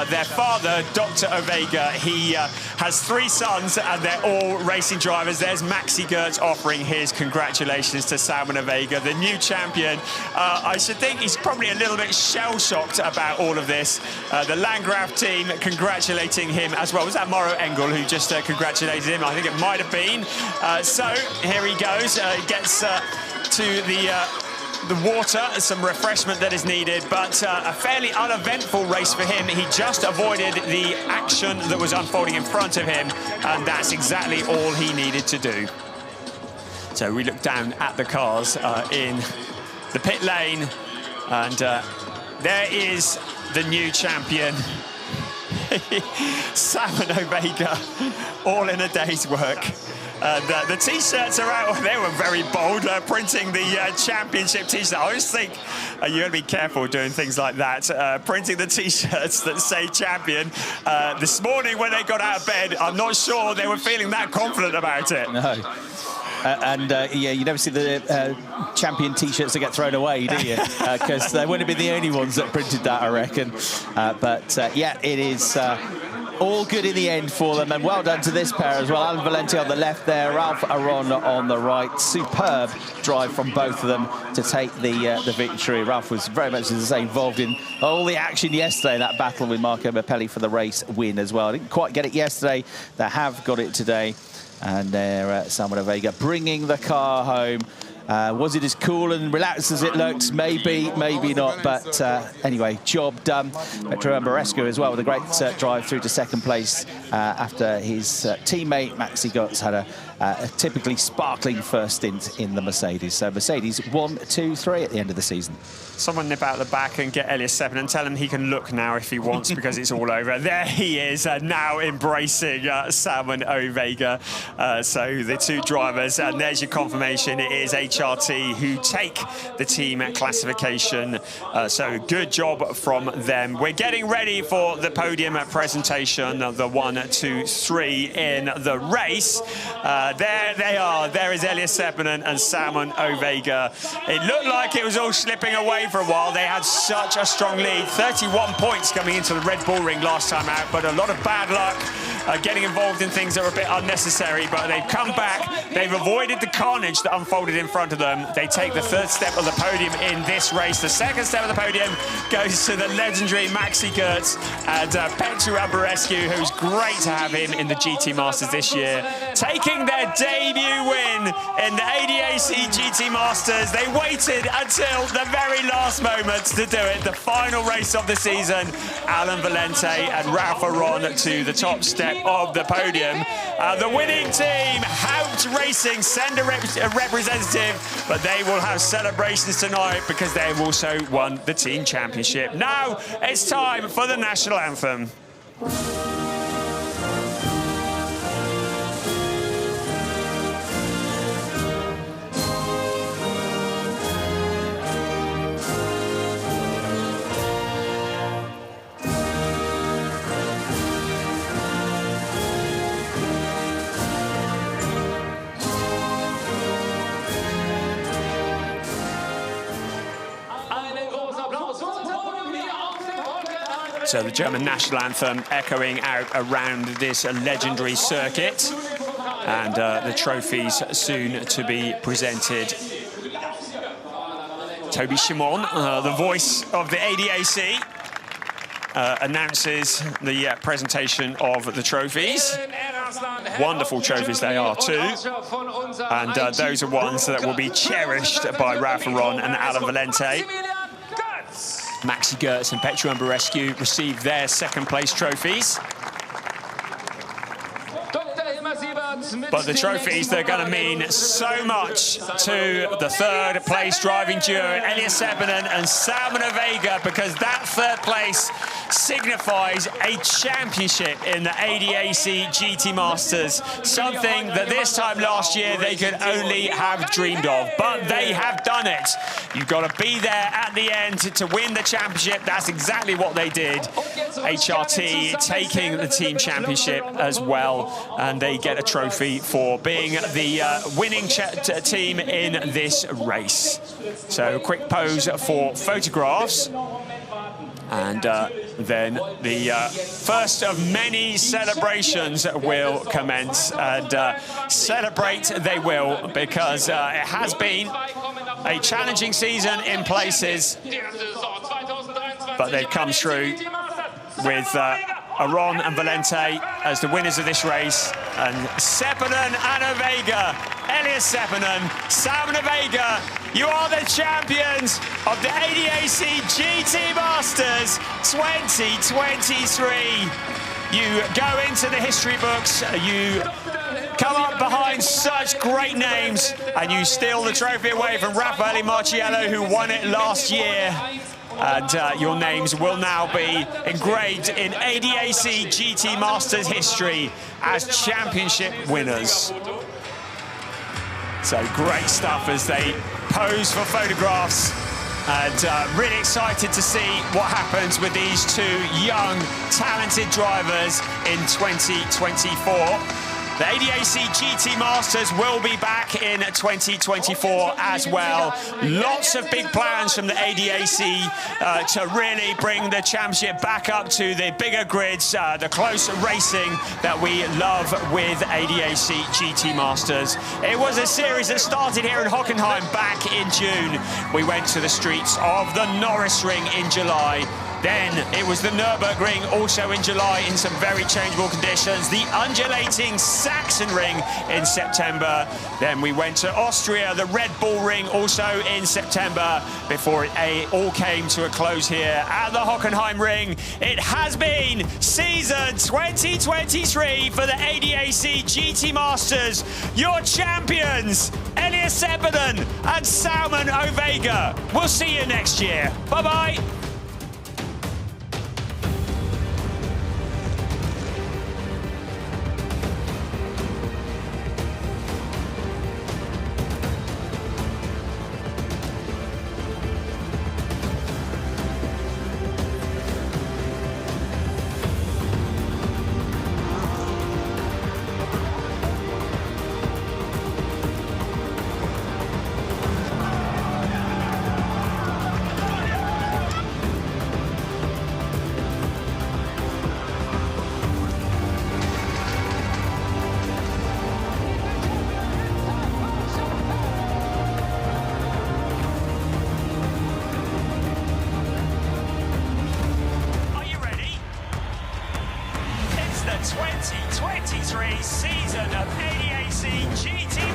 Their father, Dr. Ovega, he has 3 sons, and they're all racing drivers. There's Maxi Gertz offering his congratulations to Salmon Ovega, the new champion. I should think he's probably a little bit shell-shocked about all of this. The Landgraf team congratulating him as well. Was that Mauro Engel who just congratulated him? I think it might have been. So here he goes. He gets to the water, some refreshment that is needed, but a fairly uneventful race for him. He just avoided the action that was unfolding in front of him, and that's exactly all he needed to do. So we look down at the cars in the pit lane, and there is the new champion, Salmon Ovega, all in a day's work. The T-shirts are out. They were very bold, printing the championship T-shirt. I always think you've got to be careful doing things like that. Printing the T-shirts that say champion. This morning when they got out of bed, I'm not sure they were feeling that confident about it. No. Yeah, you never see the champion T-shirts that get thrown away, do you? Because they wouldn't have been the only ones that printed that, I reckon. Yeah, it is all good in the end for them, and well done to this pair as well. Alan Valente on the left there, Ralph Aron on the right. Superb drive from both of them to take the victory. Ralph was very much, as I say, involved in all the action yesterday, that battle with Marco Mapelli for the race win as well. Didn't quite get it yesterday. They have got it today. And there, Salmon Vega bringing the car home. Was it as cool and relaxed as it looked? Maybe, maybe not. But anyway, job done. Petro Ambarescu as well with a great drive through to 2nd place after his teammate Maxi Götz had a typically sparkling first stint in the Mercedes. So Mercedes 1, 2, 3 at the end of the season. Someone nip out the back and get Elias Seppänen and tell him he can look now if he wants because it's all over. There he is, now embracing Salmon Ovega. So the 2 drivers, and there's your confirmation. It is HRT who take the team classification. So good job from them. We're getting ready for the podium presentation of the 1, 2, 3 in the race. There they are. There is Elias Seppänen and Salmon Ovega. It looked like it was all slipping away for a while. They had such a strong lead. 31 points coming into the Red Bull Ring last time out, but a lot of bad luck getting involved in things that were a bit unnecessary, but they've come back. They've avoided the carnage that unfolded in front of them. They take the 3rd step of the podium in this race. The 2nd step of the podium goes to the legendary Maxi Götz and Petru Ambarescu, who's great to have him in the GT Masters this year, taking their debut win in the ADAC GT Masters. They waited until the very last moment to do it. The final race of the season, Alan Valente and Ralph Aron to the top step of the podium. The winning team, Haupt Racing, send a representative, but they will have celebrations tonight because they have also won the team championship. Now it's time for the national anthem. So the German national anthem echoing out around this legendary circuit, and the trophies soon to be presented. Toby Shimon, the voice of the ADAC, announces the presentation of the trophies. Wonderful trophies they are too, and those are ones that will be cherished by Ralph Aron and Alan Valente. Maxi Gertz and Petru Umberescu received their second place trophies. But the trophies, they're going to mean so much to the third place driving duo, Elias Seppänen and Salman Vega, because that third place signifies a championship in the ADAC GT Masters, something that this time last year they could only have dreamed of, but they have done it. You've got to be there at the end to win the championship. That's exactly what they did. HRT taking the team championship as well, and they get a trophy for being the winning team in this race. So quick pose for photographs, and then the first of many celebrations will commence, and celebrate they will, because it has been a challenging season in places, but they've come through with Aron and Valente as the winners of this race, and Seppänen and Vega, Elias Seppänen, Salman Vega, you are the champions of the ADAC GT Masters 2023. You go into the history books, you come up behind such great names, and you steal the trophy away from Raffaele Marciello, who won it last year. And your names will now be engraved in ADAC GT Masters history as championship winners. So great stuff as they pose for photographs, and really excited to see what happens with these two young, talented drivers in 2024. The ADAC GT Masters will be back in 2024 as well. Lots of big plans from the ADAC to really bring the championship back up to the bigger grids, the close racing that we love with ADAC GT Masters. It was a series that started here in Hockenheim back in June. We went to the streets of the Norris Ring in July. Then it was the Nürburgring, also in July, in some very changeable conditions. The undulating Sachsenring in September. Then we went to Austria, the Red Bull Ring, also in September, before it all came to a close here at the Hockenheimring. It has been season 2023 for the ADAC GT Masters. Your champions, Elias Seppänen and Salman Vega. We'll see you next year. Bye-bye. GT